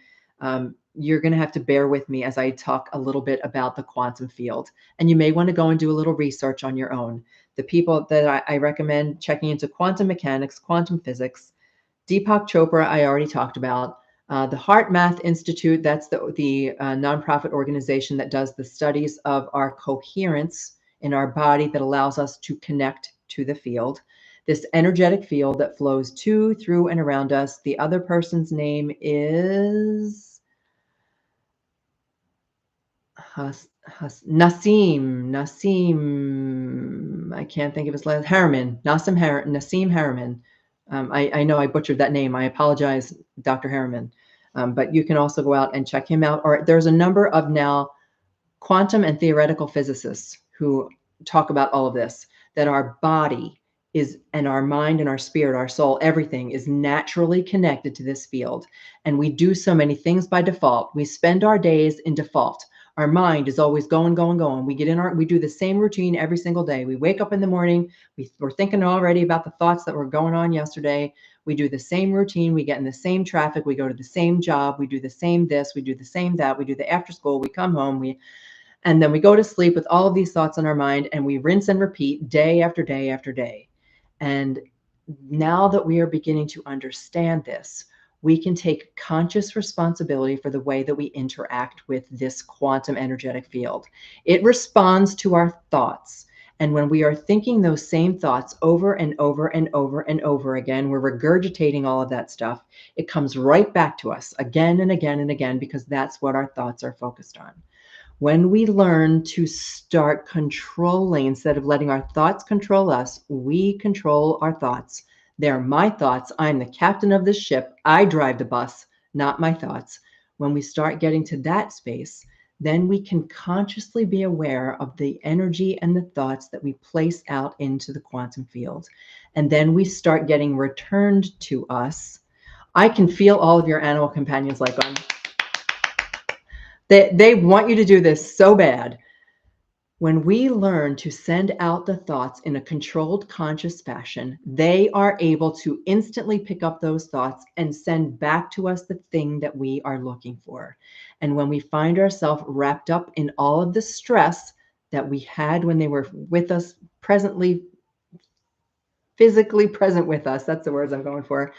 you're going to have to bear with me as I talk a little bit about the quantum field. And you may want to go and do a little research on your own. The people that I recommend checking into quantum mechanics, quantum physics, Deepak Chopra, I already talked about. The Heart Math Institute, that's the nonprofit organization that does the studies of our coherence in our body that allows us to connect to the field. This energetic field that flows to, through, and around us. The other person's name is Nassim. I can't think of his last. Nassim Harriman. I know I butchered that name. I apologize, Dr. Harriman. But you can also go out and check him out. Or there's a number of now quantum and theoretical physicists who talk about all of this, that our body is, and our mind and our spirit, our soul, everything is naturally connected to this field. And we do so many things by default. We spend our days in default. Our mind is always going, going, going. We do the same routine every single day. We wake up in the morning, we're thinking already about the thoughts that were going on yesterday. We do the same routine. We get in the same traffic. We go to the same job. We do the same this. We do the same that. We do the after school. We come home. And then we go to sleep with all of these thoughts on our mind, and we rinse and repeat day after day after day. And now that we are beginning to understand this, we can take conscious responsibility for the way that we interact with this quantum energetic field. It responds to our thoughts. And when we are thinking those same thoughts over and over and over and over again, we're regurgitating all of that stuff. It comes right back to us again and again and again, because that's what our thoughts are focused on. When we learn to start controlling, instead of letting our thoughts control us, we control our thoughts. They're my thoughts. I'm the captain of this ship. I drive the bus, not my thoughts. When we start getting to that space, then we can consciously be aware of the energy and the thoughts that we place out into the quantum field. And then we start getting returned to us. I can feel all of your animal companions like on. They want you to do this so bad. When we learn to send out the thoughts in a controlled, conscious fashion, they are able to instantly pick up those thoughts and send back to us the thing that we are looking for. And when we find ourselves wrapped up in all of the stress that we had when they were with us, presently, physically present with us, that's the words I'm going for.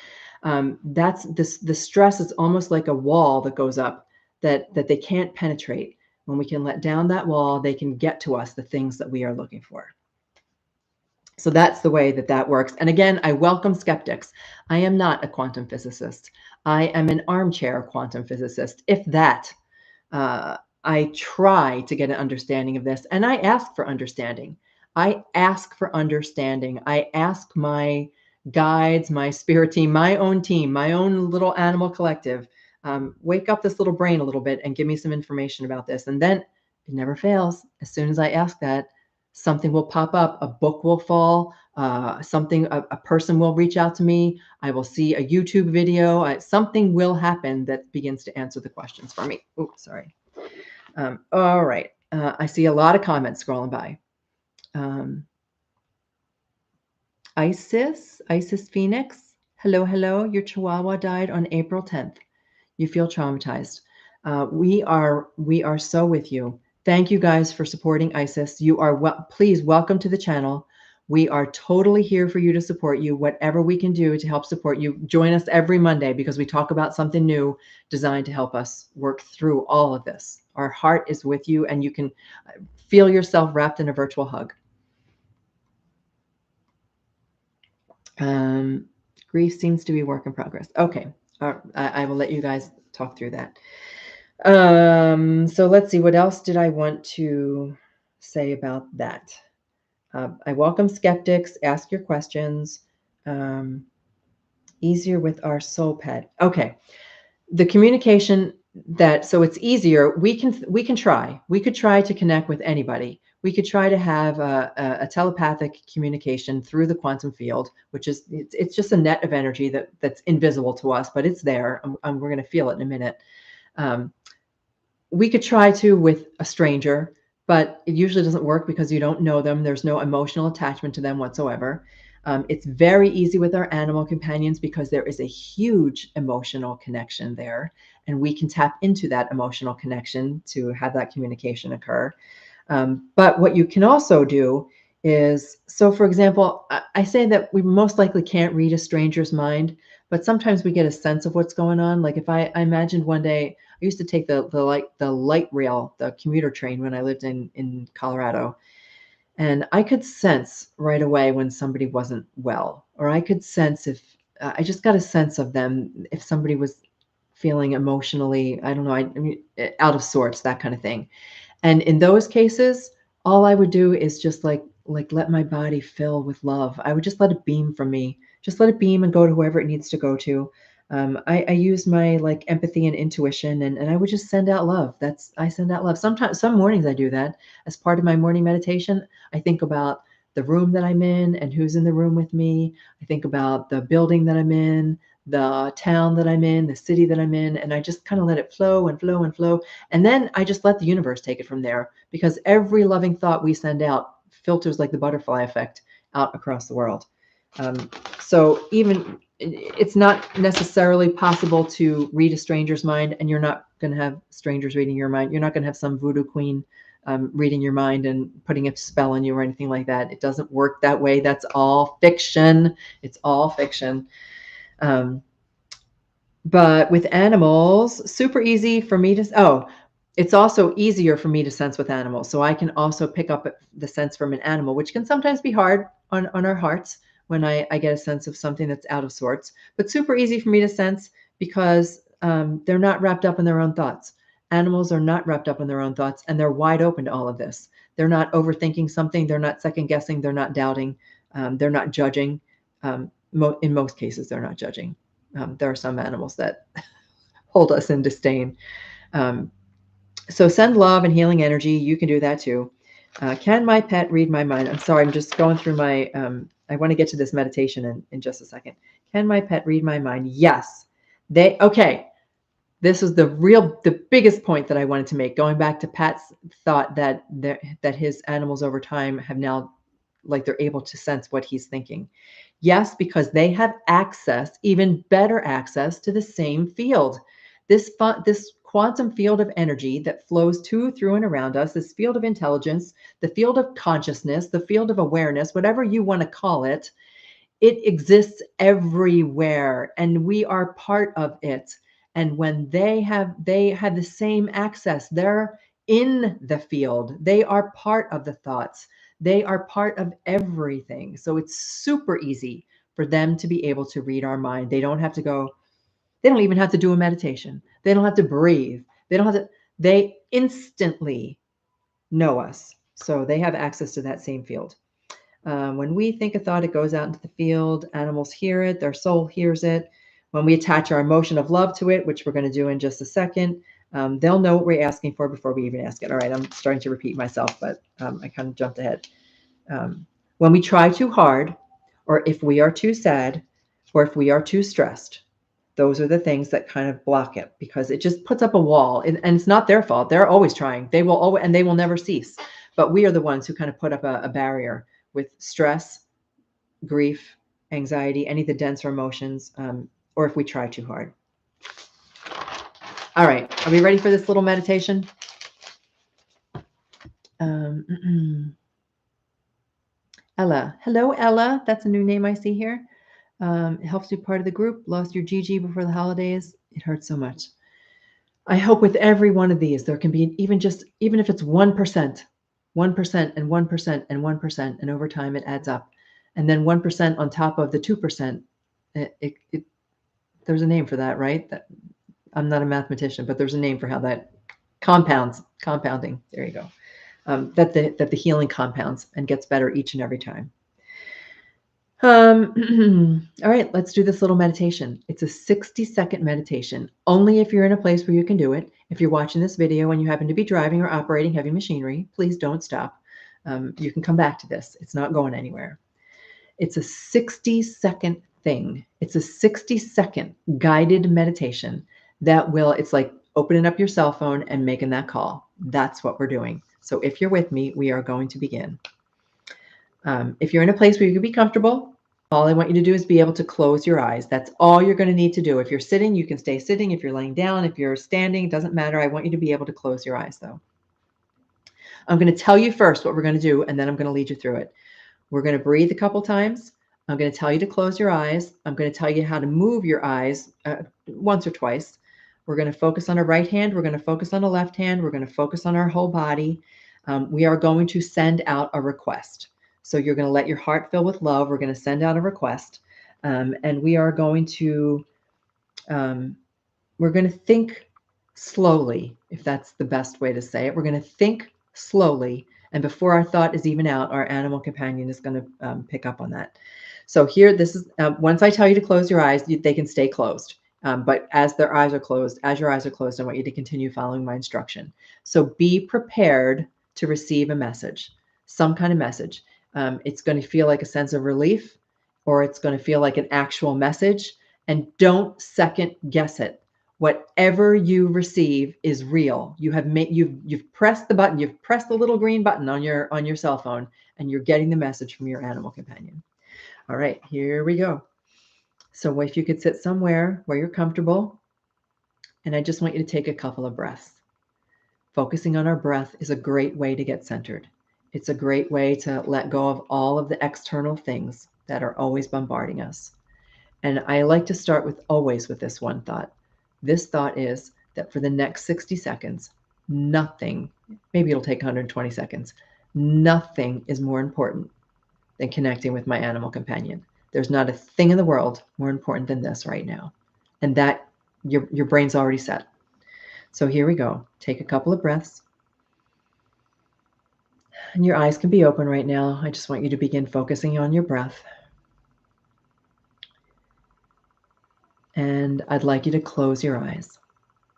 That's this. The stress is almost like a wall that goes up that they can't penetrate. When we can let down that wall, they can get to us the things that we are looking for. So that's the way that works. And again, I welcome skeptics. I am not a quantum physicist. I am an armchair quantum physicist, if that. I try to get an understanding of this, and I ask for understanding. I ask for understanding. I ask my guides, my spirit team, my own little animal collective, wake up this little brain a little bit and give me some information about this. And then it never fails. As soon as I ask that, something will pop up, a book will fall, a person will reach out to me. I will see a YouTube video. Something will happen that begins to answer the questions for me. Oh, sorry. All right. I see a lot of comments scrolling by. Isis Phoenix. Hello. Your Chihuahua died on April 10th. You feel traumatized. We are so with you. Thank you guys for supporting Isis. You are please welcome to the channel. We are totally here for you to support you. Whatever we can do to help support you, join us every Monday, because we talk about something new designed to help us work through all of this. Our heart is with you, and you can feel yourself wrapped in a virtual hug. Grief seems to be a work in progress. Okay. I will let you guys talk through that. So let's see, what else did I want to say about that? I welcome skeptics. Ask your questions. Easier with our SoulPet. Okay. The communication so it's easier. We could try to connect with anybody. We could try to have a telepathic communication through the quantum field, which is, it's just a net of energy that's invisible to us, but it's there, and we're going to feel it in a minute. We could try to with a stranger, but it usually doesn't work because you don't know them. There's no emotional attachment to them whatsoever. It's very easy with our animal companions because there is a huge emotional connection there, and we can tap into that emotional connection to have that communication occur. But what you can also do is, so for example, I say that we most likely can't read a stranger's mind, but sometimes we get a sense of what's going on. Like if I imagined one day, I used to take the light rail, the commuter train when I lived in Colorado. And I could sense right away when somebody wasn't well, or I could sense if I just got a sense of them, if somebody was feeling emotionally, I don't know, I mean, out of sorts, that kind of thing. And in those cases, all I would do is just like let my body fill with love. I would just let it beam from me, just let it beam and go to whoever it needs to go to. I use my like empathy and intuition, and I would just send out love. I send out love. Sometimes, some mornings I do that as part of my morning meditation. I think about the room that I'm in and who's in the room with me. I think about the building that I'm in, the town that I'm in, the city that I'm in, and I just kind of let it flow and flow and flow. And then I just let the universe take it from there, because every loving thought we send out filters like the butterfly effect out across the world. So even it's not necessarily possible to read a stranger's mind, and you're not going to have strangers reading your mind. You're not going to have some voodoo queen reading your mind and putting a spell on you or anything like that. It doesn't work that way. That's all fiction. It's all fiction. But with animals, super easy for me to, it's also easier for me to sense with animals. So I can also pick up the sense from an animal, which can sometimes be hard on our hearts when I get a sense of something that's out of sorts, but super easy for me to sense because they're not wrapped up in their own thoughts. Animals are not wrapped up in their own thoughts, and they're wide open to all of this. They're not overthinking something. They're not second guessing. They're not doubting. They're not judging. In most cases, they're not judging. There are some animals that hold us in disdain. So send love and healing energy. You can do that too. Can my pet read my mind? I'm sorry, I'm just going through my, I want to get to this meditation in just a second. Can my pet read my mind? Yes. Okay. This is the biggest point that I wanted to make. Going back to Pat's thought that his animals over time have now, like, they're able to sense what he's thinking. Yes, because they have access, even better access, to the same field. This quantum field of energy that flows to, through, and around us, this field of intelligence, the field of consciousness, the field of awareness, whatever you want to call it, it exists everywhere, and we are part of it. And when they have the same access, they're in the field. They are part of the thoughts. They are part of everything. So it's super easy for them to be able to read our mind. They don't even have to do a meditation. They don't have to breathe. They instantly know us. So they have access to that same field. When we think a thought, it goes out into the field. Animals hear it. Their soul hears it. When we attach our emotion of love to it, which we're going to do in just a second, they'll know what we're asking for before we even ask it. All right, I'm starting to repeat myself, but I kind of jumped ahead. When we try too hard, or if we are too sad, or if we are too stressed, those are the things that kind of block it, because it just puts up a wall. And it's not their fault. They're always trying. They will always, and they will never cease. But we are the ones who kind of put up a barrier with stress, grief, anxiety, any of the denser emotions, or if we try too hard. All right, are we ready for this little meditation? Ella. Hello, Ella. That's a new name I see here. It helps you part of the group. Lost your Gigi before the holidays. It hurts so much. I hope with every one of these, there can be even if it's 1%, 1% and 1% and 1%, and over time it adds up. And then 1% on top of the 2%. There's a name for that, right? I'm not a mathematician, but there's a name for how that compounding. There you go. That the healing compounds and gets better each and every time. All right, let's do this little meditation. It's a 60-second meditation, only if you're in a place where you can do it. If you're watching this video and you happen to be driving or operating heavy machinery, please don't stop. You can come back to this. It's not going anywhere. It's a 60-second thing. It's a 60-second guided meditation it's like opening up your cell phone and making that call. That's what we're doing. So if you're with me, we are going to begin. If you're in a place where you can be comfortable, all I want you to do is be able to close your eyes. That's all you're going to need to do. If you're sitting, you can stay sitting. If you're laying down, if you're standing, it doesn't matter. I want you to be able to close your eyes, though. I'm going to tell you first what we're going to do, and then I'm going to lead you through it. We're going to breathe a couple times. I'm going to tell you to close your eyes. I'm going to tell you how to move your eyes once or twice. We're going to focus on our right hand. We're going to focus on the left hand. We're going to focus on our whole body. We are going to send out a request. So you're going to let your heart fill with love. We're going to send out a request. And we are going to, think slowly, if that's the best way to say it. We're going to think slowly. And before our thought is even out, our animal companion is going to pick up on that. So here, this is, once I tell you to close your eyes, they can stay closed. But as your eyes are closed, I want you to continue following my instruction. So be prepared to receive a message, some kind of message. It's going to feel like a sense of relief, or it's going to feel like an actual message. And don't second guess it. Whatever you receive is real. You've pressed the button, you've pressed the little green button on your cell phone, and you're getting the message from your animal companion. All right, here we go. So if you could sit somewhere where you're comfortable, and I just want you to take a couple of breaths. Focusing on our breath is a great way to get centered. It's a great way to let go of all of the external things that are always bombarding us. And I like to start with this one thought. This thought is that for the next 60 seconds, nothing, maybe it'll take 120 seconds, nothing is more important than connecting with my animal companion. There's not a thing in the world more important than this right now. And that your brain's already set. So here we go. Take a couple of breaths. And your eyes can be open right now. I just want you to begin focusing on your breath. And I'd like you to close your eyes.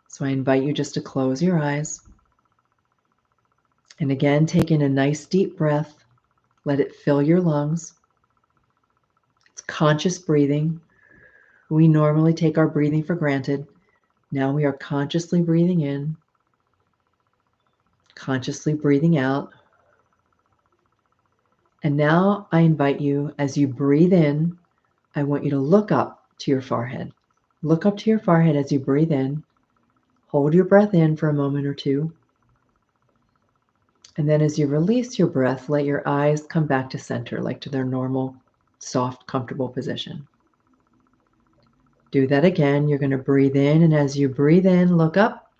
So I invite you just to close your eyes. And again, take in a nice deep breath. Let it fill your lungs. It's conscious breathing. We normally take our breathing for granted. Now we are consciously breathing in, consciously breathing out. And now I invite you, as you breathe in, I want you to look up to your forehead. Look up to your forehead as you breathe in. Hold your breath in for a moment or two. And then as you release your breath, let your eyes come back to center, like to their normal, soft, comfortable position. Do that again. You're going to breathe in, and as you breathe in, look up.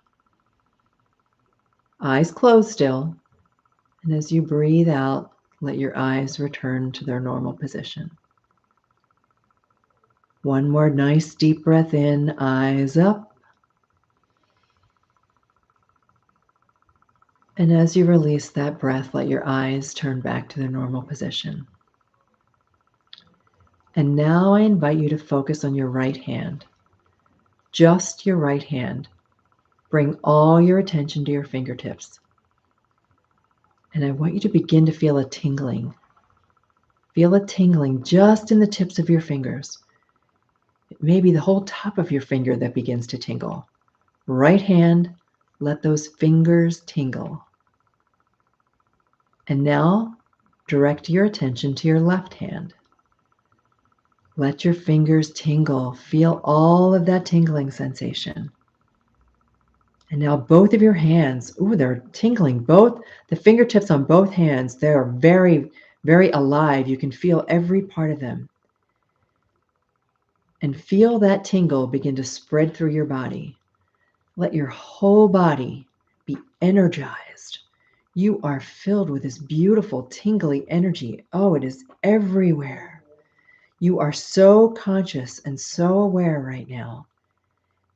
Eyes closed still. And as you breathe out, let your eyes return to their normal position. One more nice deep breath in, eyes up. And as you release that breath, let your eyes turn back to their normal position. And now I invite you to focus on your right hand. Just your right hand. Bring all your attention to your fingertips. And I want you to begin to feel a tingling. Feel a tingling just in the tips of your fingers. It may be the whole top of your finger that begins to tingle. Right hand, let those fingers tingle. And now direct your attention to your left hand. Let your fingers tingle. Feel all of that tingling sensation. And now both of your hands, they're tingling. Both the fingertips on both hands, they're very, very alive. You can feel every part of them. And feel that tingle begin to spread through your body. Let your whole body be energized. You are filled with this beautiful, tingly energy. Oh, it is everywhere. You are so conscious and so aware right now.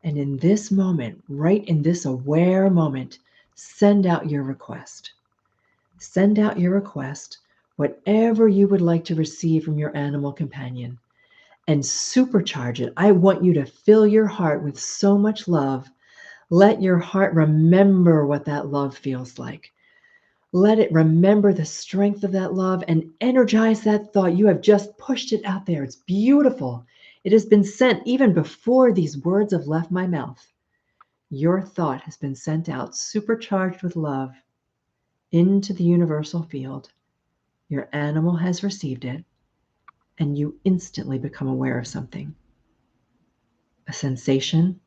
And in this moment, right in this aware moment, send out your request. Send out your request, whatever you would like to receive from your animal companion, and supercharge it. I want you to fill your heart with so much love. Let your heart remember what that love feels like. Let it remember the strength of that love and energize that thought. You have just pushed it out there. It's beautiful. It has been sent even before these words have left my mouth. Your thought has been sent out, supercharged with love, into the universal field. Your animal has received it, and you instantly become aware of something. A sensation,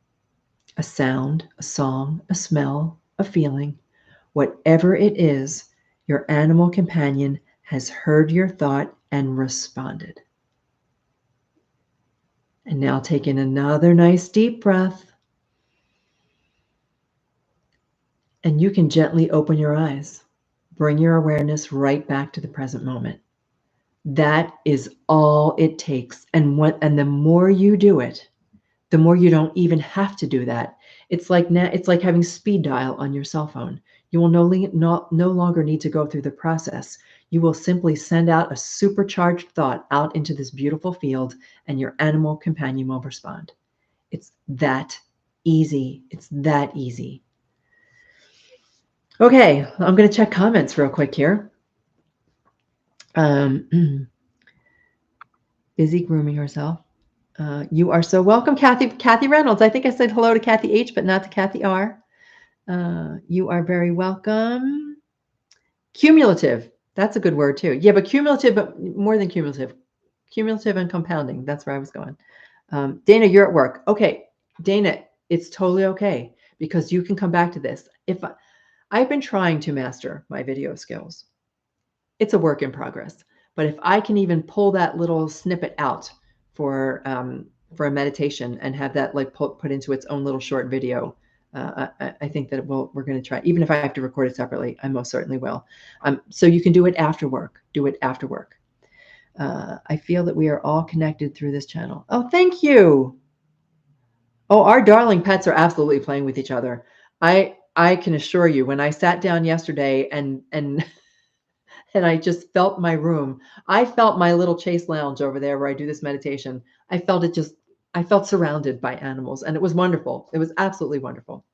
a sound, a song, a smell, a feeling. Whatever it is, your animal companion has heard your thought and responded. And now take in another nice deep breath. And you can gently open your eyes. Bring your awareness right back to the present moment. That is all it takes. And the more you do it, the more you don't even have to do that. It's like having speed dial on your cell phone. You will no longer need to go through the process. You will simply send out a supercharged thought out into this beautiful field, and your animal companion will respond. It's that easy. It's that easy. Okay, I'm going to check comments real quick here. Busy grooming herself. You are so welcome, Kathy Reynolds. I think I said hello to Kathy H, but not to Kathy R. You are very welcome. Cumulative. That's a good word too. Yeah, but cumulative, but more than cumulative. Cumulative and compounding. That's where I was going. Dana, you're at work. Okay, Dana, it's totally okay because you can come back to this. I've been trying to master my video skills. It's a work in progress. But if I can even pull that little snippet out for a meditation and have that like put into its own little short video, I think that we're going to try. Even if I have to record it separately, I most certainly will. So you can do it after work. Do it after work. I feel that we are all connected through this channel. Oh, thank you. Oh, our darling pets are absolutely playing with each other. I can assure you, when I sat down yesterday and and I just felt my room. I felt my little chase lounge over there where I do this meditation. I felt surrounded by animals, and it was wonderful. It was absolutely wonderful.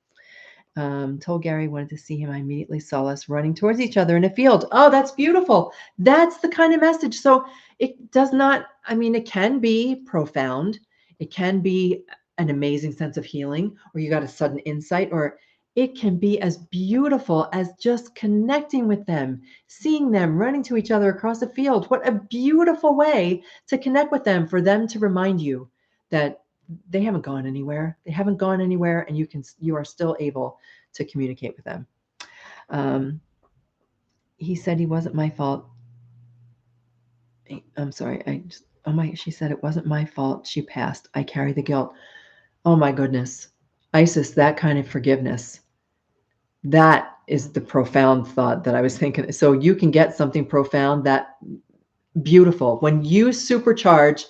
Told Gary wanted to see him. I immediately saw us running towards each other in a field. Oh, that's beautiful. That's the kind of message. So it does not, I mean, it can be profound. It can be an amazing sense of healing, or you got a sudden insight, or it can be as beautiful as just connecting with them, seeing them running to each other across a field. What a beautiful way to connect with them, for them to remind you that they haven't gone anywhere. They haven't gone anywhere, and you are still able to communicate with them. He said he wasn't my fault. I'm sorry. She said it wasn't my fault. She passed. I carry the guilt. Oh my goodness. Isis, that kind of forgiveness. That is the profound thought that I was thinking. So you can get something profound, that beautiful. When you supercharge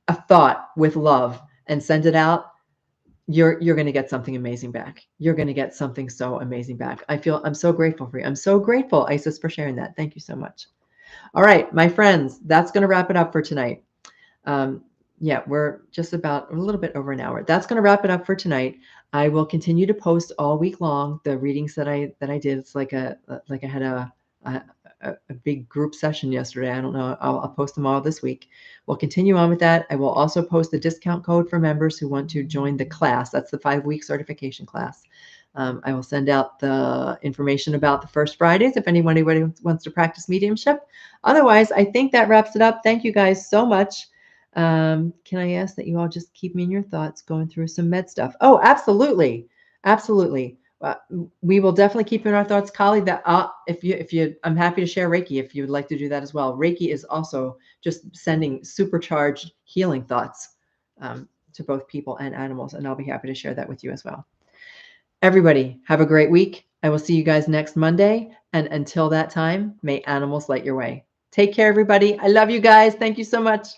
a thought with love and send it out, you're going to get something amazing back. You're going to get something so amazing back. I'm so grateful for you. I'm so grateful, Isis, for sharing that. Thank you so much. All right, my friends, that's going to wrap it up for tonight. Yeah, we're just about a little bit over an hour. That's going to wrap it up for tonight. I will continue to post all week long the readings that I did. It's like I had a big group session yesterday. I don't know. I'll post them all this week. We'll continue on with that. I will also post the discount code for members who want to join the class. That's the 5-week certification class. I will send out the information about the first Fridays if anybody wants to practice mediumship. Otherwise, I think that wraps it up. Thank you guys so much. Can I ask that you all just keep me in your thoughts going through some med stuff? Oh, absolutely. Absolutely. We will definitely keep you in our thoughts, Kali. That I'm happy to share Reiki if you would like to do that as well. Reiki is also just sending supercharged healing thoughts to both people and animals, and I'll be happy to share that with you as well. Everybody, have a great week. I will see you guys next Monday, and until that time, may animals light your way. Take care, everybody. I love you guys. Thank you so much.